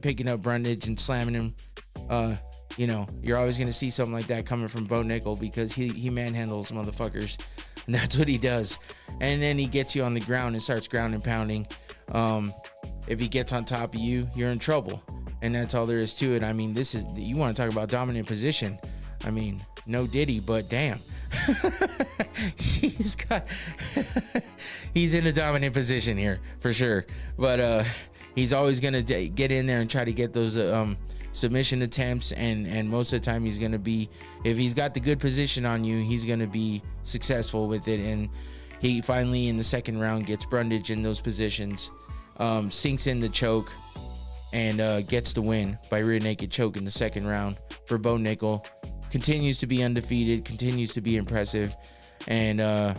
Picking up Brundage and slamming him. You know, you're always gonna see something like that coming from Bo Nickal, because he manhandles motherfuckers, and that's what he does. And then he gets you on the ground and starts ground and pounding. If he gets on top of you, you're in trouble, and that's all there is to it. I mean, you want to talk about dominant position. I mean, no Diddy, but damn. He's in a dominant position here for sure, but he's always gonna get in there and try to get those submission attempts, and most of the time he's gonna be, if he's got the good position on you, he's gonna be successful with it. And he finally in the second round gets Brundage in those positions, sinks in the choke, and gets the win by rear naked choke in the second round for Bo Nickal. Continues to be undefeated, continues to be impressive, and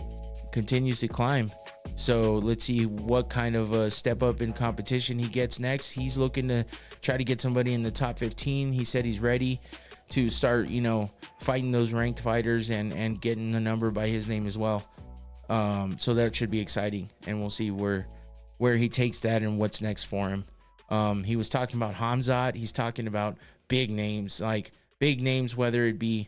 continues to climb. So let's see what kind of a step up in competition he gets next. He's looking to try to get somebody in the top 15. He said he's ready to start, you know, fighting those ranked fighters and getting a number by his name as well. So that should be exciting, and we'll see where he takes that and what's next for him. He was talking about Hamzat. He's talking about big names, like big names, whether it be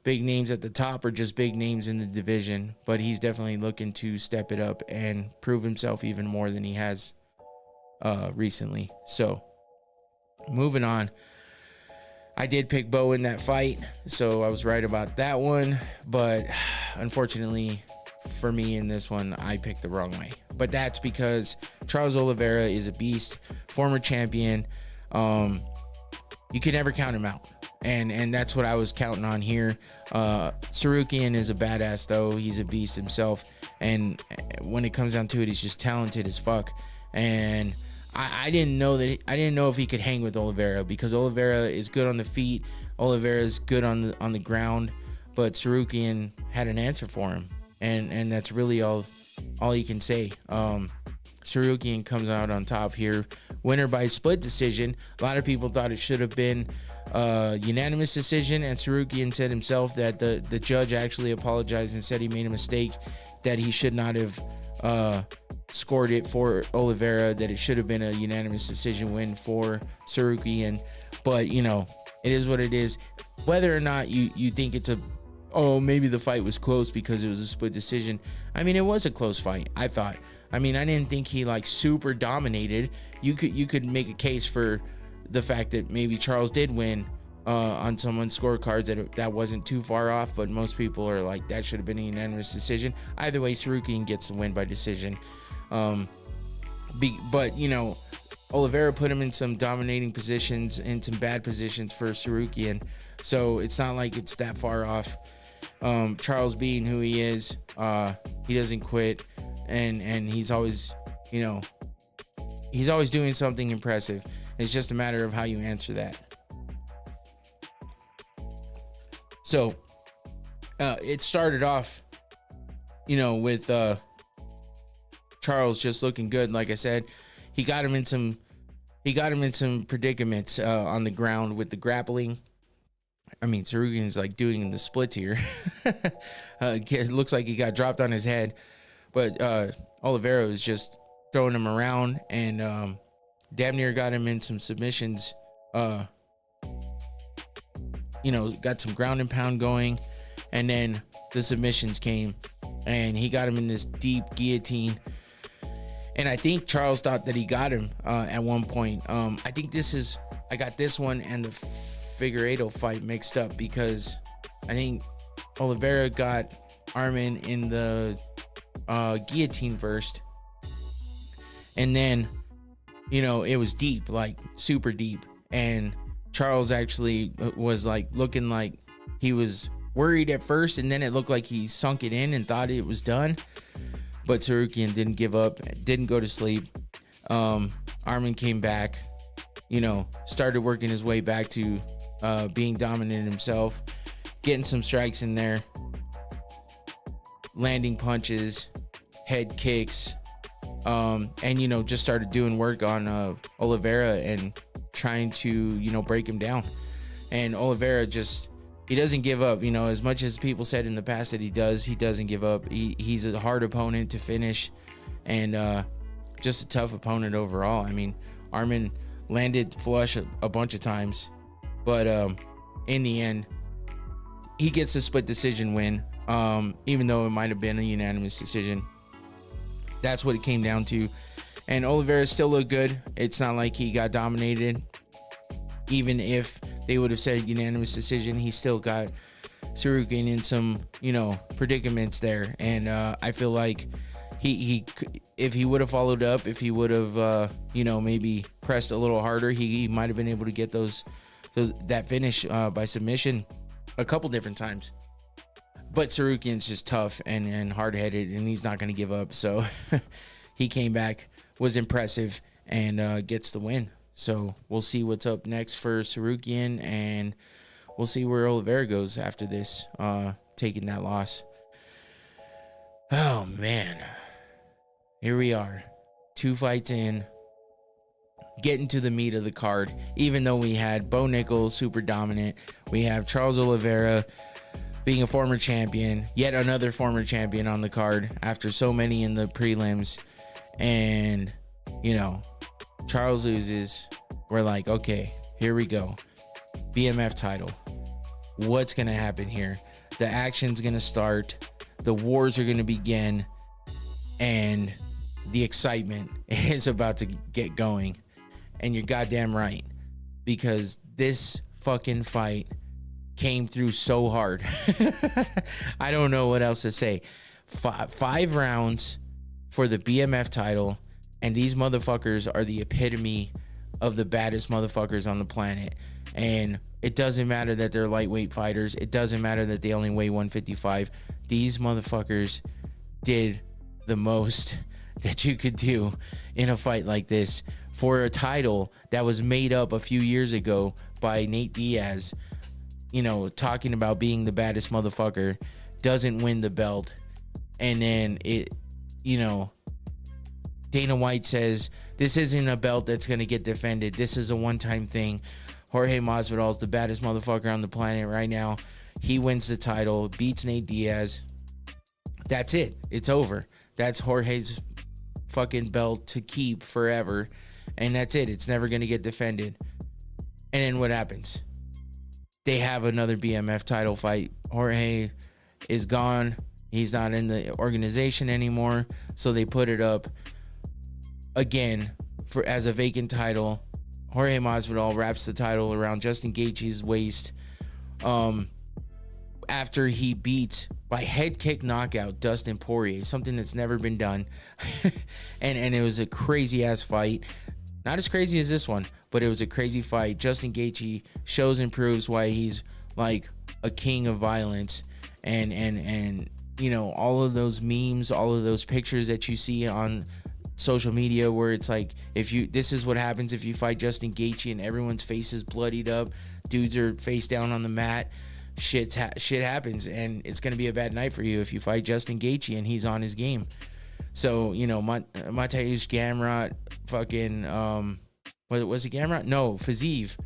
big names at the top or just big names in the division. But he's definitely looking to step it up and prove himself even more than he has recently. So moving on, I did pick Bo in that fight, so I was right about that one. But unfortunately for me in this one, I picked the wrong way. But that's because Charles Oliveira is a beast, former champion. You can never count him out. And that's what I was counting on here. Sarukian is a badass, though. He's a beast himself. And when it comes down to it, he's just talented as fuck. And I didn't know if he could hang with Oliveira, because Oliveira is good on the feet. Oliveira is good on the ground. But Sarukian had an answer for him. And that's really all you can say. Sarukian comes out on top here. Winner by split decision. A lot of people thought it should have been unanimous decision, and Sarukian said himself that the judge actually apologized and said he made a mistake, that he should not have scored it for Oliveira, that it should have been a unanimous decision win for Sarukian. But you know, it is what it is. Whether or not you think it's maybe the fight was close because it was a split decision. I mean, it was a close fight, I thought. I mean, I didn't think he like super dominated. You could make a case for the fact that maybe Charles did win on someone's scorecards, that wasn't too far off, but most people are like, that should have been a unanimous decision. Either way, Sarukian gets the win by decision. But Oliveira put him in some dominating positions and some bad positions for Tsarukyan, so it's not like it's that far off. Charles being who he is, he doesn't quit, and he's always, he's always doing something impressive. It's just a matter of how you answer that. So it started off, with Charles just looking good. Like I said, he got him in some predicaments on the ground with the grappling. I mean, Tsarukyan's like doing the splits here. It looks like he got dropped on his head, but Oliveira was just throwing him around and damn near got him in some submissions. Got some ground and pound going, and then the submissions came, and he got him in this deep guillotine. And I think Charles thought that he got him at one point. I think I got this one and the Figueiredo fight mixed up, because I think Oliveira got Arman in the guillotine first, and then it was deep, like super deep, and Charles actually was like looking like he was worried at first, and then it looked like he sunk it in and thought it was done. But Tsarukyan didn't give up, didn't go to sleep. Arman came back, started working his way back to being dominant himself, getting some strikes in there, landing punches, head kicks, and just started doing work on Oliveira and trying to break him down. And Oliveira he doesn't give up. As much as people said in the past that he doesn't give up. He's a hard opponent to finish, and just a tough opponent overall. I mean, Arman landed flush a bunch of times, but in the end, he gets a split decision win, even though it might have been a unanimous decision. That's what it came down to. And Oliveira still looked good. It's not like he got dominated. Even if they would have said unanimous decision, he still got Tsarukyan in some, predicaments there. And I feel like he if he would have followed up, if he would have, maybe pressed a little harder, he might have been able to get that finish by submission a couple different times. But Tsarukyan's just tough and hard-headed, and he's not going to give up. So he came back, was impressive, and gets the win. So we'll see what's up next for Tsarukyan, and we'll see where Oliveira goes after this, taking that loss. Oh, man. Here we are. 2 fights in. Getting to the meat of the card. Even though we had Bo Nichols, super dominant. We have Charles Oliveira being a former champion. Yet another former champion on the card after so many in the prelims. And, Charles loses. We're like, okay, here we go. BMF title. What's going to happen here? The action's going to start. The wars are going to begin. And the excitement is about to get going. And you're goddamn right. Because this fucking fight came through so hard. I don't know what else to say. 5 rounds for the BMF title. And these motherfuckers are the epitome of the baddest motherfuckers on the planet. And it doesn't matter that they're lightweight fighters. It doesn't matter that they only weigh 155. These motherfuckers did the most that you could do in a fight like this for a title that was made up a few years ago by Nate Diaz. Talking about being the baddest motherfucker, doesn't win the belt. And then Dana White says, this isn't a belt that's going to get defended. This is a one-time thing. Jorge Masvidal's the baddest motherfucker on the planet right now. He wins the title, beats Nate Diaz. That's it. It's over. That's Jorge's fucking belt to keep forever. And that's it. It's never going to get defended. And then what happens? They have another BMF title fight. Jorge is gone. He's not in the organization anymore. So they put it up again as a vacant title. Jorge Masvidal wraps the title around Justin Gaethje's waist. after he beats by head kick knockout Dustin Poirier, something that's never been done. and it was a crazy ass fight. Not as crazy as this one, but it was a crazy fight. Justin Gaethje shows and proves why he's like a king of violence. And you know, all of those memes, all of those pictures that you see on social media where it's like, this is what happens if you fight Justin Gaethje and everyone's face is bloodied up, dudes are face down on the mat, shit happens, and it's gonna be a bad night for you if you fight Justin Gaethje and he's on his game. So, you know, Mateusz Gamrot, fucking was it Gamrot? No, Fiziev,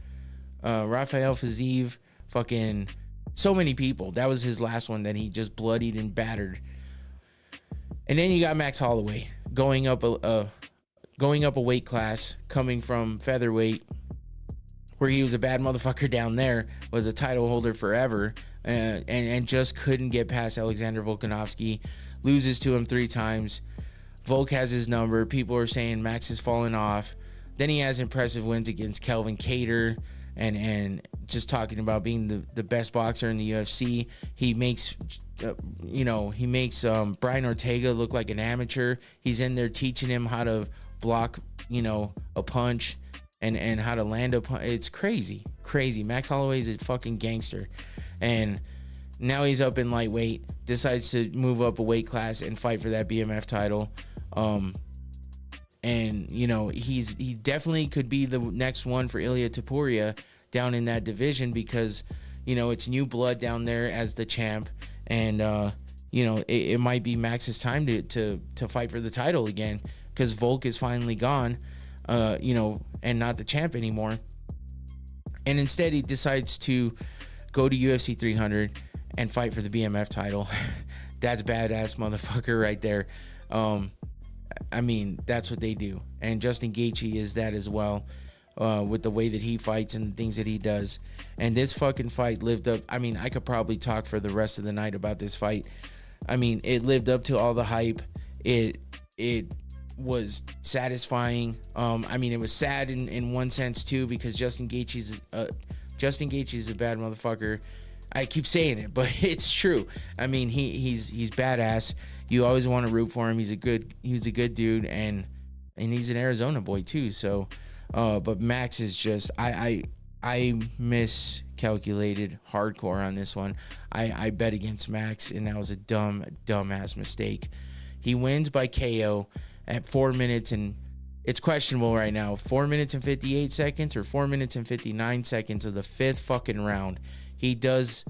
Rafael Fiziev, fucking so many people. That was his last one that he just bloodied and battered. And then you got Max Holloway going up a weight class, coming from featherweight, where he was a bad motherfucker down there, was a title holder forever, and just couldn't get past Alexander Volkanovski, loses to him 3 times. Volk has his number. People are saying Max is falling off. Then he has impressive wins against Kelvin Kattar, and just talking about being the best boxer in the UFC. He makes Brian Ortega look like an amateur. He's in there teaching him how to block, a punch and how to land a punch. It's crazy. Max Holloway's a fucking gangster. And now he's up in lightweight, decides to move up a weight class and fight for that BMF title. And he definitely could be the next one for Ilia Topuria down in that division, because it's new blood down there as the champ, and it might be Max's time to fight for the title again, because Volk is finally gone, and not the champ anymore. And instead he decides to go to UFC 300 and fight for the BMF title. That's badass motherfucker right there. I mean, that's what they do. And Justin Gaethje is that as well, with the way that he fights and the things that he does. And this fucking fight lived up. I mean, I could probably talk for the rest of the night about this fight. I mean, it lived up to all the hype. It was satisfying. I mean, it was sad in one sense too, because Justin Gaethje's a bad motherfucker. I keep saying it, but it's true. I mean, he's badass. You always want to root for him. He's a good dude, and he's an Arizona boy too. So, but Max is just, I miscalculated hardcore on this one. I bet against Max, and that was a dumbass mistake. He wins by KO at 4 minutes, and it's questionable right now. 4 minutes and 58 seconds or 4 minutes and 59 seconds of the 5th fucking round. He does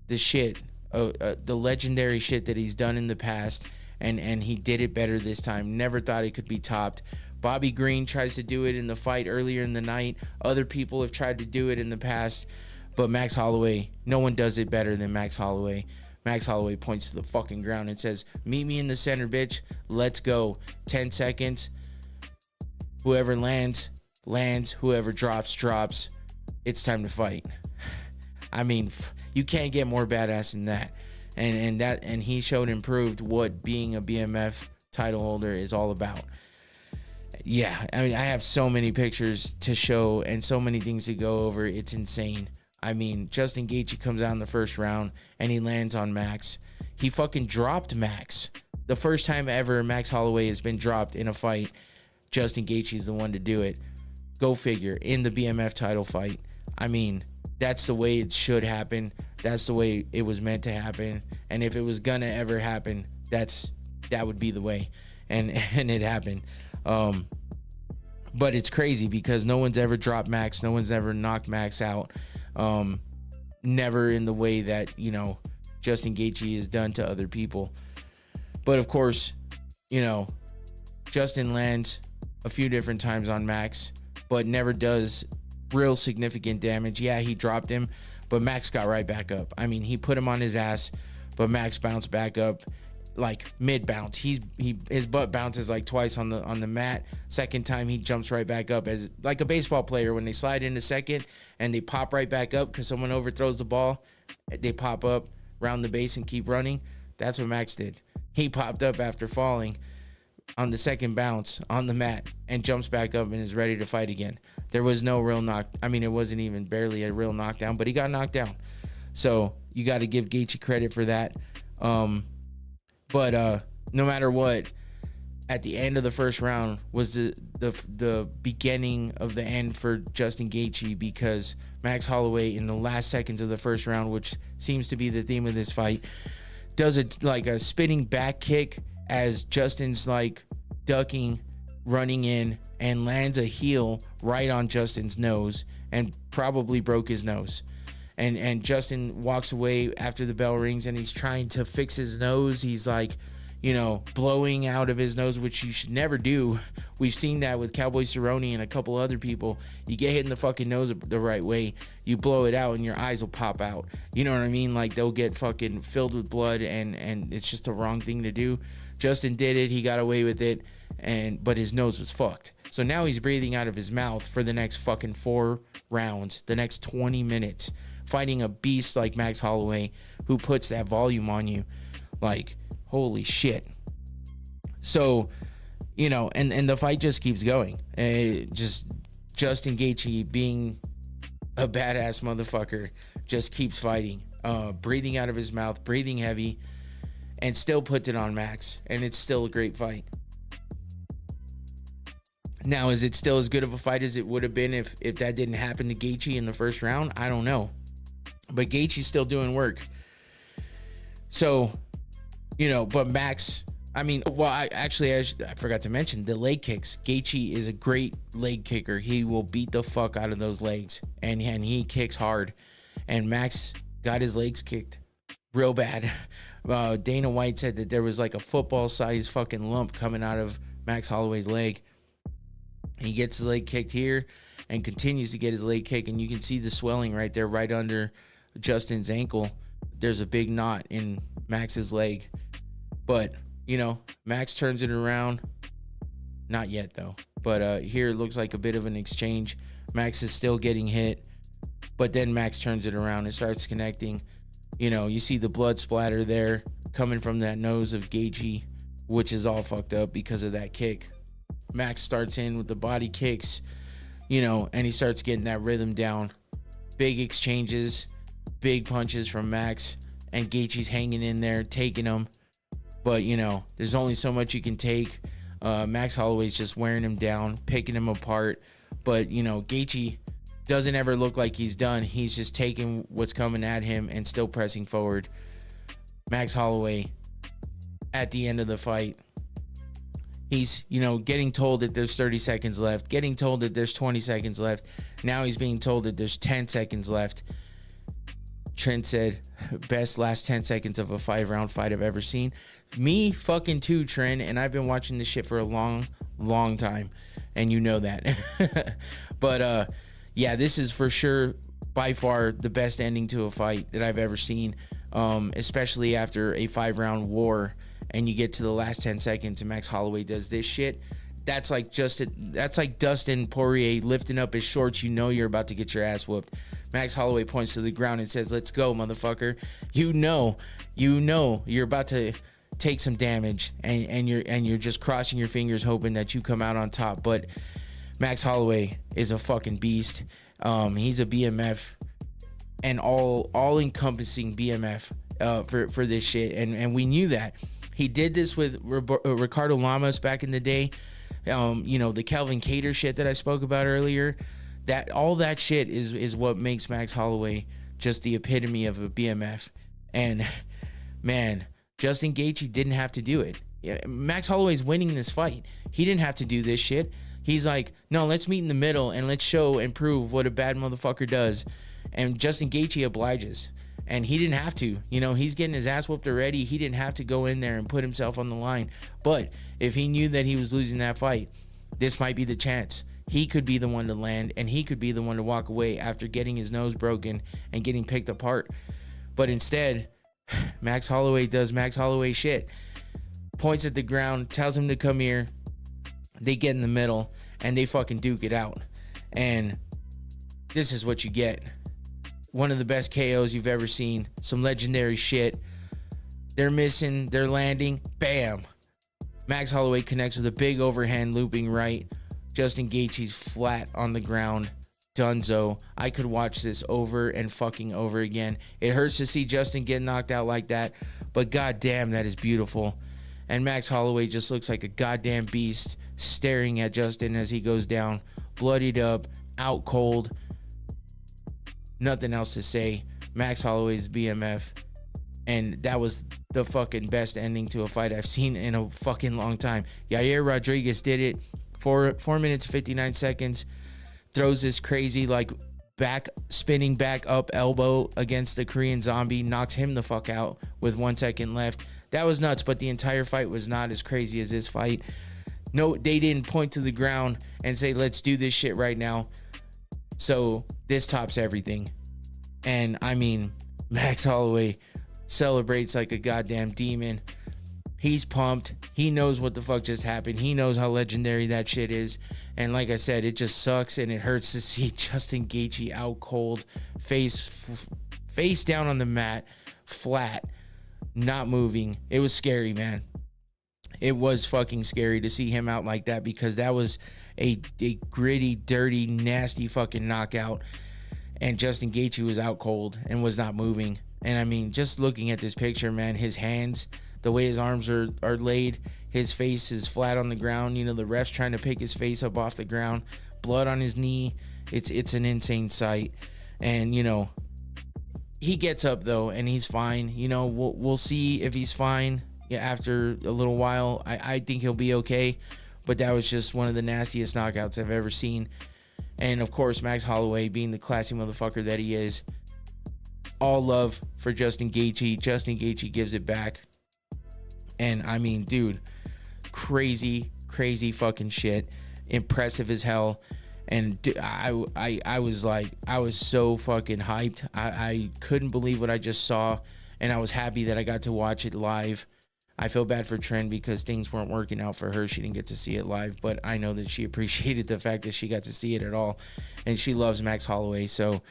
the shit, the legendary shit that he's done in the past, and he did it better this time. Never thought it could be topped. Bobby Green tries to do it in the fight earlier in the night. Other people have tried to do it in the past, but Max Holloway, no one does it better than Max Holloway. Max Holloway points to the fucking ground and says, "Meet me in the center, bitch. Let's go. 10 seconds. Whoever lands, lands. Whoever drops. It's time to fight." I mean, you can't get more badass than that. And he showed and proved what being a BMF title holder is all about. Yeah, I mean, I have so many pictures to show and so many things to go over. It's insane. I mean, Justin Gaethje comes out in the first round and he lands on Max. He fucking dropped Max. The first time ever Max Holloway has been dropped in a fight, Justin Gaethje is the one to do it. Go figure, in the BMF title fight. I mean, that's the way it should happen. That's the way it was meant to happen. And if it was gonna ever happen, that would be the way. And it happened. But it's crazy because no one's ever dropped Max. No one's ever knocked Max out. Never in the way that, Justin Gaethje has done to other people. But of course, Justin lands a few different times on Max, but never does real significant damage. Yeah, he dropped him, but Max got right back up. I mean, he put him on his ass, but Max bounced back up like mid bounce. His butt bounces like twice on the mat. Second time he jumps right back up, as like a baseball player when they slide into second and they pop right back up because someone overthrows the ball. They pop up, round the base, and keep running. That's what Max did. He popped up after falling on the second bounce on the mat and jumps back up and is ready to fight again. There was no real knock. I mean, it wasn't even barely a real knockdown, but he got knocked down. So, you got to give Gaethje credit for that. But no matter what, at the end of the first round was the beginning of the end for Justin Gaethje, because Max Holloway in the last seconds of the first round, which seems to be the theme of this fight, does it like a spinning back kick as Justin's like ducking, running in, and lands a heel right on Justin's nose and probably broke his nose. And Justin walks away after the bell rings, and he's trying to fix his nose. He's like, you know, blowing out of his nose, which you should never do. We've seen that with Cowboy Cerrone and a couple other people. You get hit in the fucking nose the right way, you blow it out and your eyes will pop out. You know what I mean? Like, they'll get fucking filled with blood, and it's just the wrong thing to do. Justin did it. He got away with it, but his nose was fucked. So now he's breathing out of his mouth for the next fucking 4 rounds, the next 20 minutes, fighting a beast like Max Holloway, who puts that volume on you. Like, holy shit. So, you know, and the fight just keeps going. Just Justin Gaethje, being a badass motherfucker, just keeps fighting, breathing out of his mouth, breathing heavy, and still puts it on Max. And it's still a great fight. Now, is it still as good of a fight as it would have been if that didn't happen to Gaethje in the first round? I don't know. But Gaethje's still doing work. So, you know, but Max, I mean, well, I forgot to mention the leg kicks. Gaethje is a great leg kicker. He will beat the fuck out of those legs, and he kicks hard. And Max got his legs kicked real bad. Dana White said that there was like a football-sized fucking lump coming out of Max Holloway's leg. He gets his leg kicked here and continues to get his leg kicked, and you can see the swelling right there, right under Justin's ankle. There's a big knot in Max's leg. But, you know, Max turns it around. Not yet, though. But here it looks like a bit of an exchange. Max is still getting hit, but then Max turns it around and starts connecting. You know, you see the blood splatter there coming from that nose of Gaethje, which is all fucked up because of that kick. Max starts in with the body kicks, you know, and he starts getting that rhythm down. Big exchanges, big punches from Max, and Gaethje's hanging in there, taking them. But, you know, there's only so much you can take. Max Holloway's just wearing him down, picking him apart. But, you know, Gaethje doesn't ever look like he's done. He's just taking what's coming at him and still pressing forward. Max Holloway, at the end of the fight, he's, you know, getting told that there's 30 seconds left, getting told that there's 20 seconds left. Now he's being told that there's 10 seconds left. Trent said, best last 10 seconds of a 5-round fight I've ever seen. Me fucking too, Trent, and I've been watching this shit for a long time, and you know that. But yeah, this is for sure by far the best ending to a fight that I've ever seen, especially after a 5-round war and you get to the last 10 seconds and Max Holloway does this shit. That's like Dustin Poirier lifting up his shorts. You know you're about to get your ass whooped. Max Holloway points to the ground and says, "Let's go, motherfucker." You know you're about to take some damage, and you're just crossing your fingers hoping that you come out on top. But Max Holloway is a fucking beast. He's a BMF, and all encompassing BMF for this shit, and we knew that. He did this with Ricardo Lamas back in the day. You know, the Calvin Kattar shit that I spoke about earlier. That all that shit is what makes Max Holloway just the epitome of a BMF. And man, Justin Gaethje didn't have to do it. Yeah, Max Holloway's winning this fight. He didn't have to do this shit. He's like, no, let's meet in the middle and let's show and prove what a bad motherfucker does. And Justin Gaethje obliges. And he didn't have to. You know, he's getting his ass whooped already. He didn't have to go in there and put himself on the line. But if he knew that he was losing that fight, this might be the chance. He could be the one to land, and he could be the one to walk away after getting his nose broken and getting picked apart. But instead, Max Holloway does Max Holloway shit. Points at the ground, tells him to come here. They get in the middle, and they fucking duke it out. And this is what you get. One of the best KOs you've ever seen. Some legendary shit. They're missing. They're landing. Bam. Max Holloway connects with a big overhand looping right. Justin Gaethje's flat on the ground. Dunzo. I could watch this over and fucking over again. It hurts to see Justin get knocked out like that, but goddamn, that is beautiful. And Max Holloway just looks like a goddamn beast staring at Justin as he goes down, bloodied up, out cold. Nothing else to say. Max Holloway's BMF. And that was the fucking best ending to a fight I've seen in a fucking long time. Yair Rodriguez did it. 4 minutes, 59 seconds. Throws this crazy, like, spinning back up elbow against the Korean Zombie. Knocks him the fuck out with 1 second left. That was nuts, but the entire fight was not as crazy as this fight. No, they didn't point to the ground and say, let's do this shit right now. So this tops everything. And I mean, Max Holloway celebrates like a goddamn demon. He's pumped. He knows what the fuck just happened. He knows how legendary that shit is. And like I said, it just sucks and it hurts to see Justin Gaethje out cold, face down on the mat, flat, not moving. It was scary, man. It was fucking scary to see him out like that, because that was a gritty, dirty, nasty fucking knockout. And Justin Gaethje was out cold and was not moving. And I mean, just looking at this picture, man, his hands, the way his arms are laid, his face is flat on the ground. You know, the ref's trying to pick his face up off the ground, blood on his knee. It's an insane sight. And, you know, he gets up though, and he's fine. You know, we'll see if he's fine after a little while. I think he'll be okay, but that was just one of the nastiest knockouts I've ever seen. And of course, Max Holloway, being the classy motherfucker that he is, all love for Justin Gaethje. Justin Gaethje gives it back. And I mean, dude, crazy fucking shit. Impressive as hell. And I was so fucking hyped. I couldn't believe what I just saw, and I was happy that I got to watch it live. I feel bad for Trent because things weren't working out for her. She didn't get to see it live, but I know that she appreciated the fact that she got to see it at all, and she loves Max Holloway. So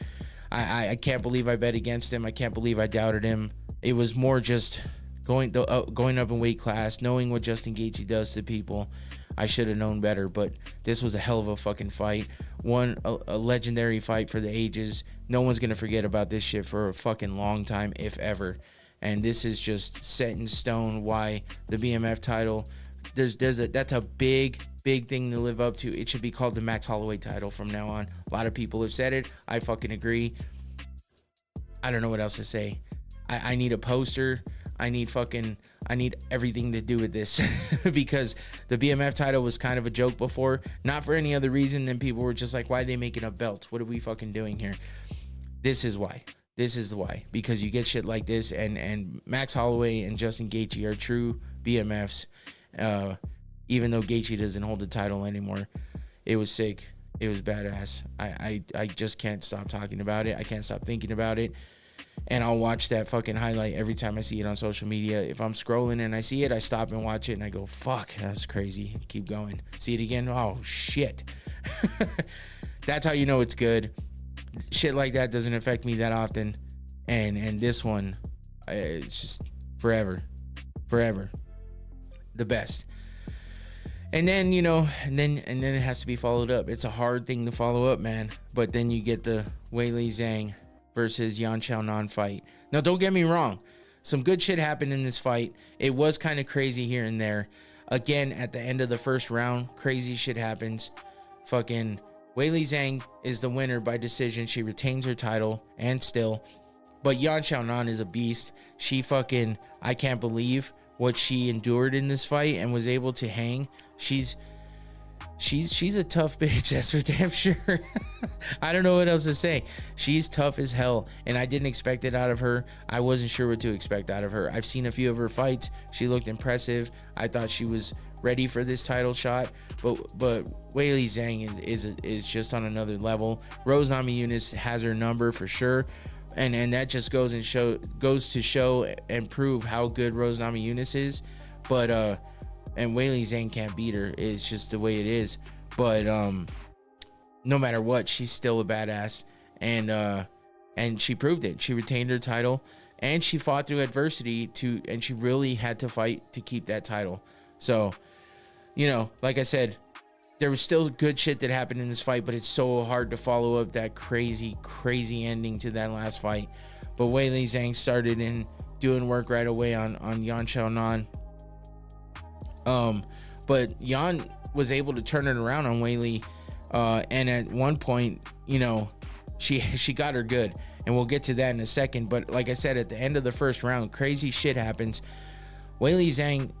I can't believe I bet against him. I can't believe I doubted him. It was more just going up in weight class, knowing what Justin Gaethje does to people. I should have known better, but this was a hell of a fucking fight. A legendary fight for the ages. No one's going to forget about this shit for a fucking long time, if ever. And this is just set in stone why the BMF title, that's a big thing to live up to. It should be called the Max Holloway title from now on. A lot of people have said it. I fucking agree. I don't know what else to say. I need a poster. I need everything to do with this because the BMF title was kind of a joke before, not for any other reason than people were just like, why are they making up belts? What are we fucking doing here? This is why. This is the why, because you get shit like this, and Max Holloway and Justin Gaethje are true BMFs. Even though Gaethje doesn't hold the title anymore, it was sick. It was badass. I just can't stop talking about it. I can't stop thinking about it. And I'll watch that fucking highlight every time I see it on social media. If I'm scrolling and I see it, I stop and watch it and I go, fuck, that's crazy. Keep going. See it again? Oh, shit. That's how you know it's good. Shit like that doesn't affect me that often. And this one, it's just forever. The best. And then, you know, and then it has to be followed up. It's a hard thing to follow up, man. But then you get the Weili Zhang versus Yan Xiaonan fight. Now, don't get me wrong. Some good shit happened in this fight. It was kind of crazy here and there. Again, at the end of the first round, crazy shit happens. Fucking Weili Zhang is the winner by decision. She retains her title and still. But Yan Xiaonan is a beast. She fucking, I can't believe what she endured in this fight and was able to hang. She's a tough bitch, that's for damn sure. I don't know what else to say. She's tough as hell, and I didn't expect it out of her. I wasn't sure what to expect out of her. I've seen a few of her fights. She looked impressive. I thought she was ready for this title shot, but Weili Zhang is just on another level. Rose Namajunas has her number for sure. And that just goes to show and prove how good Rose Namajunas is. But and Weili Zhang can't beat her. It's just the way it is. But no matter what, she's still a badass. And she proved it. She retained her title, and she fought through adversity and she really had to fight to keep that title. So, you know, like I said, there was still good shit that happened in this fight, but it's so hard to follow up that crazy ending to that last fight. But Weili Zhang started in doing work right away on Yan Xiaonan. But Yan was able to turn it around on Weili, and at one point, you know, she got her good, and we'll get to that in a second. But like I said, at the end of the first round, crazy shit happens. Weili Zhang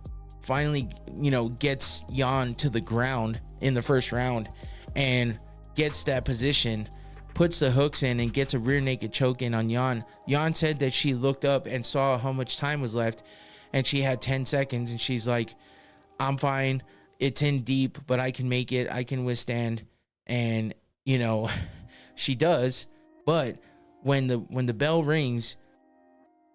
finally, you know, gets Yan to the ground in the first round and gets that position, puts the hooks in, and gets a rear naked choke in on Yan. Yan said that she looked up and saw how much time was left, and she had 10 seconds, and she's like, I'm fine. It's in deep, but I can make it. I can withstand. And, you know, she does. But when the bell rings,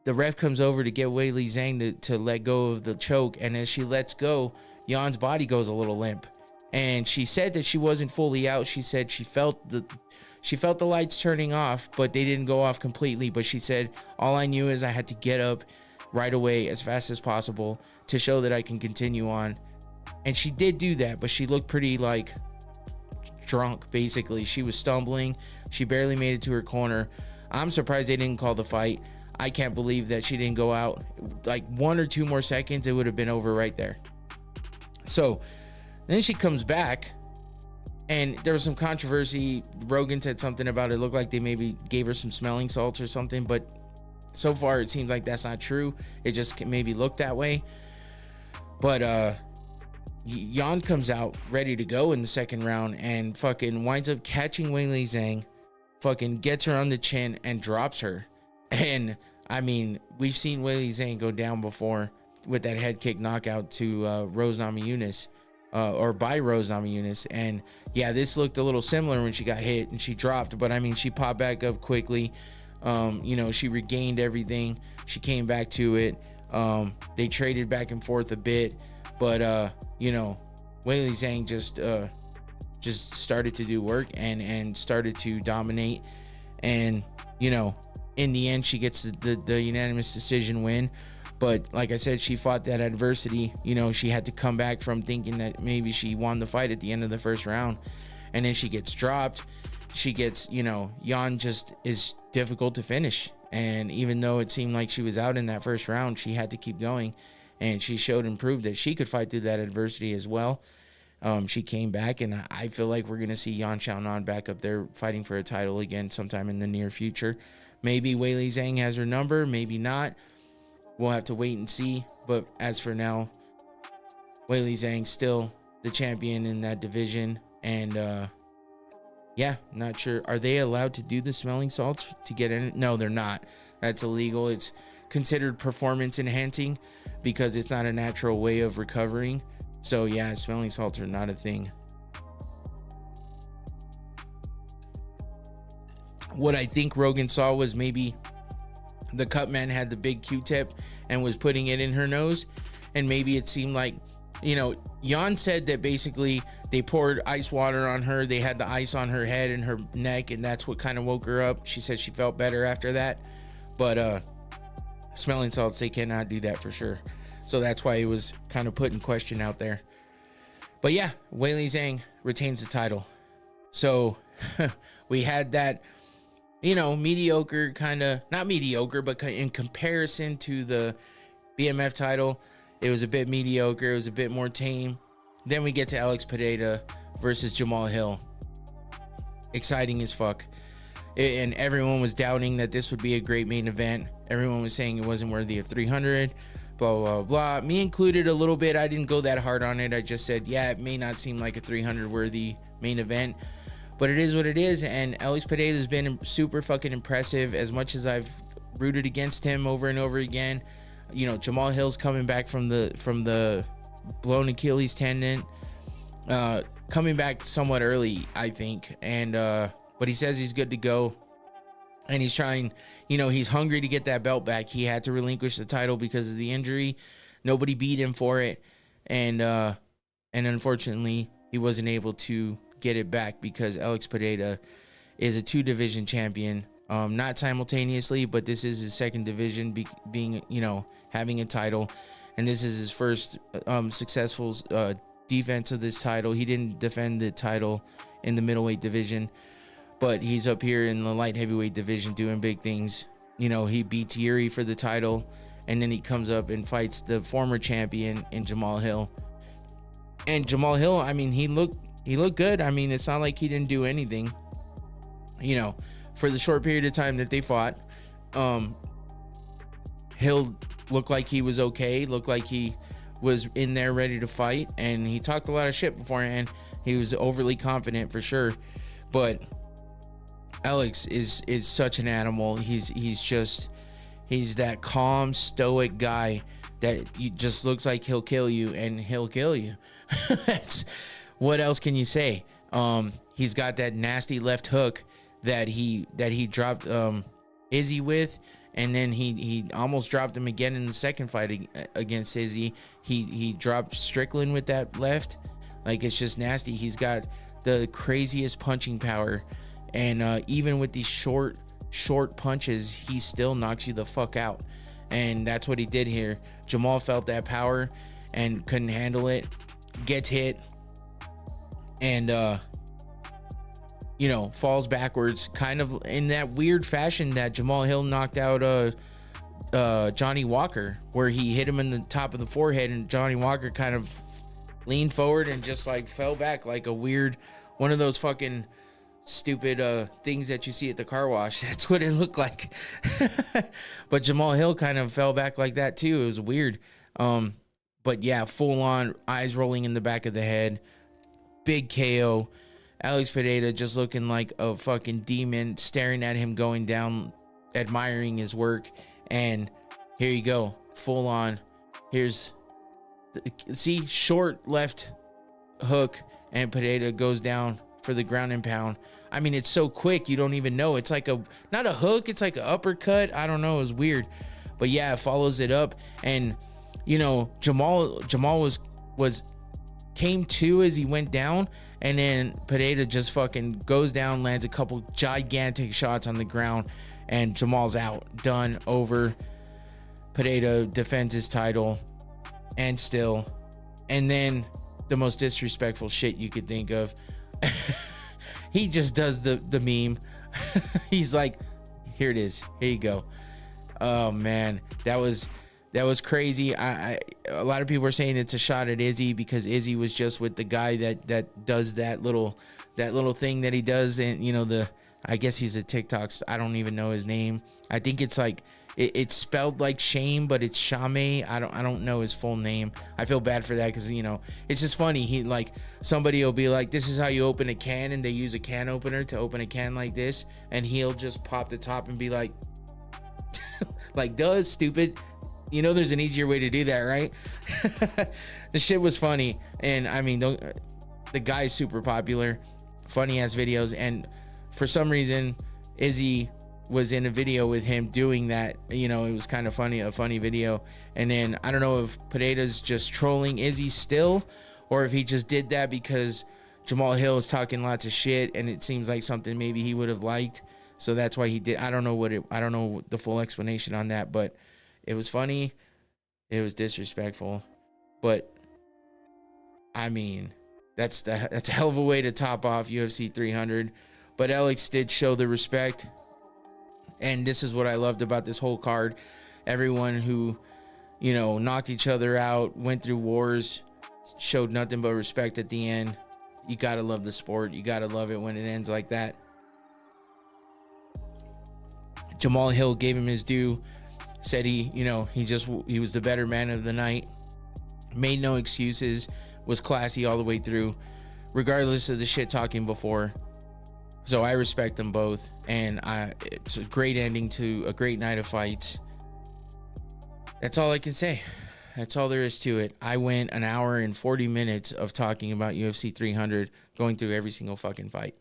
the ref comes over to get Weili Zhang to let go of the choke. And as she lets go, Yan's body goes a little limp. And she said that she wasn't fully out. She said she felt the lights turning off, but they didn't go off completely. But she said, all I knew is I had to get up right away as fast as possible to show that I can continue on. And she did do that, but she looked pretty like drunk, basically. She was stumbling. She barely made it to her corner. I'm surprised they didn't call the fight. I can't believe that she didn't go out. Like 1 or 2 more seconds, it would have been over right there. So then she comes back, and there was some controversy. Rogan said something about it looked like they maybe gave her some smelling salts or something, but so far it seems like that's not true. It just maybe looked that way. But Yan comes out ready to go in the second round and fucking winds up catching Weili Zhang, fucking gets her on the chin and drops her. And I mean, we've seen Weili Zhang go down before with that head kick knockout to Rose Namajunas, or by Rose Namajunas. And yeah, this looked a little similar when she got hit and she dropped, but I mean, she popped back up quickly. You know, she regained everything. She came back to it. They traded back and forth a bit, but you know, Weili Zhang just started to do work and started to dominate. And you know, in the end, she gets the unanimous decision win. But like I said, she fought that adversity. You know, she had to come back from thinking that maybe she won the fight at the end of the first round, and then she gets dropped. She gets, you know, Yan just is difficult to finish. And even though it seemed like she was out in that first round, she had to keep going. And she showed and proved that she could fight through that adversity as well. She came back, and I feel like we're going to see Yan Xiaonan back up there fighting for a title again sometime in the near future. Maybe Weili Zhang has her number, maybe not. We'll have to wait and see. But as for now, Weili Zhang still the champion in that division. And yeah, not sure. Are they allowed to do the smelling salts to get in? No, they're not. That's illegal. It's considered performance enhancing because it's not a natural way of recovering. So yeah, smelling salts are not a thing. What I think Rogan saw was maybe the cut man had the big Q-tip and was putting it in her nose, and maybe it seemed like, you know, Yan said that basically they poured ice water on her. They had the ice on her head and her neck, and that's what kind of woke her up. She said she felt better after that. But smelling salts, they cannot do that for sure. So that's why it was kind of put in question out there. But yeah, Weili Zhang retains the title. So we had that, you know, mediocre kind of, not mediocre, but in comparison to the BMF title, it was a bit mediocre. It was a bit more tame. Then we get to Alex Pereira versus Jamal Hill. Exciting as fuck. And everyone was doubting that this would be a great main event. Everyone was saying it wasn't worthy of 300, blah, blah, blah. Me included a little bit. I didn't go that hard on it. I just said, yeah, it may not seem like a 300 worthy main event, but it is what it is. And Alex Pereira has been super fucking impressive. As much as I've rooted against him over and over again, you know, Jamal Hill's coming back from the blown Achilles tendon, coming back somewhat early, I think. And but he says he's good to go, and he's trying, you know, he's hungry to get that belt back. He had to relinquish the title because of the injury. Nobody beat him for it, and unfortunately he wasn't able to get it back because Alex Pereira is a 2-division champion. Not simultaneously, but this is his second division being, you know, having a title, and this is his first successful defense of this title. He didn't defend the title in the middleweight division, but he's up here in the light heavyweight division doing big things. You know, he beats Yuri for the title, and then he comes up and fights the former champion in Jamal Hill. And Jamal Hill, I mean, he looked good. I mean, it's not like he didn't do anything, you know, for the short period of time that they fought. Hill looked like he was okay, looked like he was in there ready to fight, and he talked a lot of shit beforehand. He was overly confident for sure, but Alex is such an animal. He's that calm, stoic guy that just looks like he'll kill you, and he'll kill you. What else can you say? He's got that nasty left hook that he dropped Izzy with, and then he almost dropped him again in the second fight against Izzy. He dropped Strickland with that left. Like, it's just nasty. He's got the craziest punching power, and even with these short punches, he still knocks you the fuck out. And that's what he did here. Jamal felt that power and couldn't handle it, gets hit, and you know, falls backwards, kind of in that weird fashion that Jamal Hill knocked out Johnny Walker, where he hit him in the top of the forehead, and Johnny Walker kind of leaned forward and just like fell back like a weird, one of those fucking stupid things that you see at the car wash. That's what it looked like. But Jamal Hill kind of fell back like that too. It was weird. But yeah, full on, eyes rolling in the back of the head, big KO. Alex Pereira just looking like a fucking demon, staring at him going down, admiring his work. And here you go, full on. Here's see, short left hook, and Pereira goes down for the ground and pound. I mean, it's so quick, you don't even know. It's like not a hook, it's like an uppercut. I don't know, it was weird. But yeah, it follows it up. And you know, Jamal came to as he went down, and then Pereira just fucking goes down, lands a couple gigantic shots on the ground, and Jamal's out, done, over. Pereira defends his title, and still. And then the most disrespectful shit you could think of. He just does the meme. He's like, here it is, here you go. Oh man, that was crazy. A lot of people are saying it's a shot at Izzy because Izzy was just with the guy that does that little thing that he does, and you know, I guess he's a TikTok. I don't even know his name. I think it's like it's spelled like shame, but it's Shame. I don't know his full name. I feel bad for that because, you know, it's just funny. He like, somebody will be like, this is how you open a can, and they use a can opener to open a can like this, and he'll just pop the top and be like, like, duh, stupid. You know, there's an easier way to do that, right? The shit was funny, and I mean, the guy's super popular, funny ass videos, and for some reason, Izzy was in a video with him doing that. You know, it was kind of funny, a funny video. And then I don't know if Pereira's just trolling Izzy still, or if he just did that because Jamal Hill is talking lots of shit, and it seems like something maybe he would have liked, so that's why he did. I don't know the full explanation on that, but it was funny. It was disrespectful, but I mean, that's a hell of a way to top off UFC 300. But Alex did show the respect, and this is what I loved about this whole card. Everyone who, you know, knocked each other out, went through wars, showed nothing but respect at the end. You gotta love the sport. You gotta love it when it ends like that. Jamal Hill gave him his due. Said he was the better man of the night. Made no excuses. Was classy all the way through, regardless of the shit talking before. So I respect them both, and it's a great ending to a great night of fights. That's all I can say. That's all there is to it. I went an hour and 40 minutes of talking about UFC 300, going through every single fucking fight.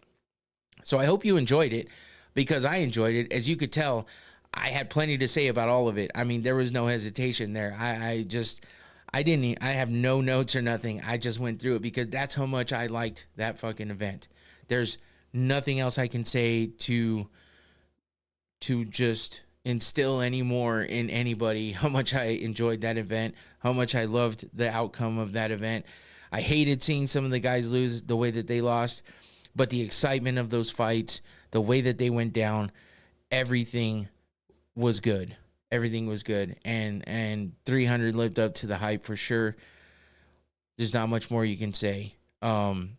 So I hope you enjoyed it, because I enjoyed it. As you could tell, I had plenty to say about all of it. I mean, there was no hesitation there. I have no notes or nothing. I just went through it because that's how much I liked that fucking event. There's nothing else I can say to just instill any more in anybody how much I enjoyed that event, how much I loved the outcome of that event. I hated seeing some of the guys lose the way that they lost, but the excitement of those fights, the way that they went down, everything was good. Everything was good. And 300 lived up to the hype for sure. There's not much more you can say. And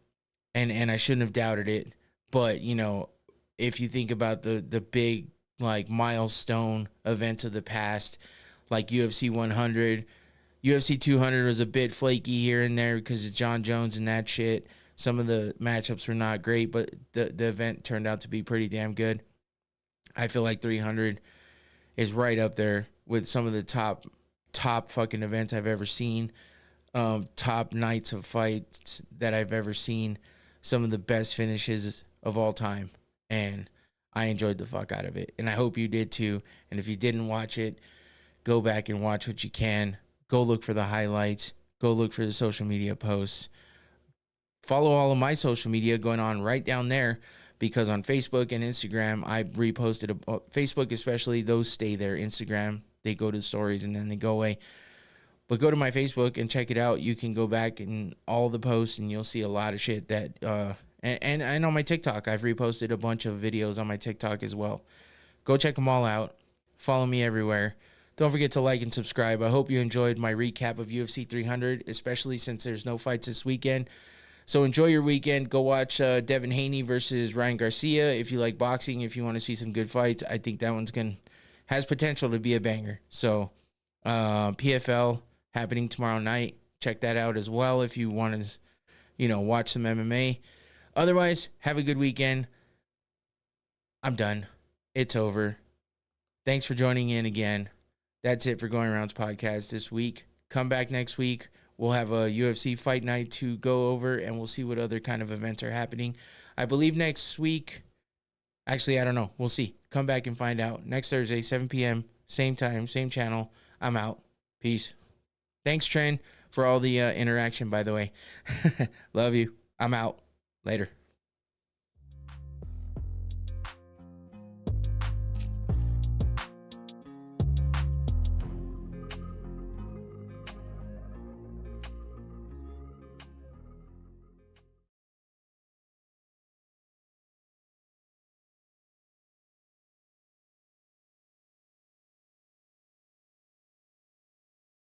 I shouldn't have doubted it. But, you know, if you think about the big, like, milestone events of the past, like UFC 100, UFC 200 was a bit flaky here and there because of John Jones and that shit. Some of the matchups were not great, but the event turned out to be pretty damn good. I feel like 300 is right up there with some of the top fucking events I've ever seen. Top nights of fights that I've ever seen. Some of the best finishes of all time. And I enjoyed the fuck out of it. And I hope you did too. And if you didn't watch it, go back and watch what you can. Go look for the highlights. Go look for the social media posts. Follow all of my social media going on right down there, because on Facebook and Instagram, I reposted, Facebook especially, those stay there. Instagram, they go to stories and then they go away. But go to my Facebook and check it out. You can go back and all the posts and you'll see a lot of shit that, and on my TikTok, I've reposted a bunch of videos on my TikTok as well. Go check them all out. Follow me everywhere. Don't forget to like and subscribe. I hope you enjoyed my recap of UFC 300, especially since there's no fights this weekend. So enjoy your weekend. Go watch Devin Haney versus Ryan Garcia. If you like boxing, if you want to see some good fights, I think that one's has potential to be a banger. So PFL happening tomorrow night. Check that out as well if you want to, you know, watch some MMA. Otherwise, have a good weekend. I'm done. It's over. Thanks for joining in again. That's it for Going Around's podcast this week. Come back next week. We'll have a UFC fight night to go over, and we'll see what other kind of events are happening. I believe next week, actually, I don't know. We'll see. Come back and find out. Next Thursday, 7 p.m., same time, same channel. I'm out. Peace. Thanks, Trent, for all the interaction, by the way. Love you. I'm out. Later.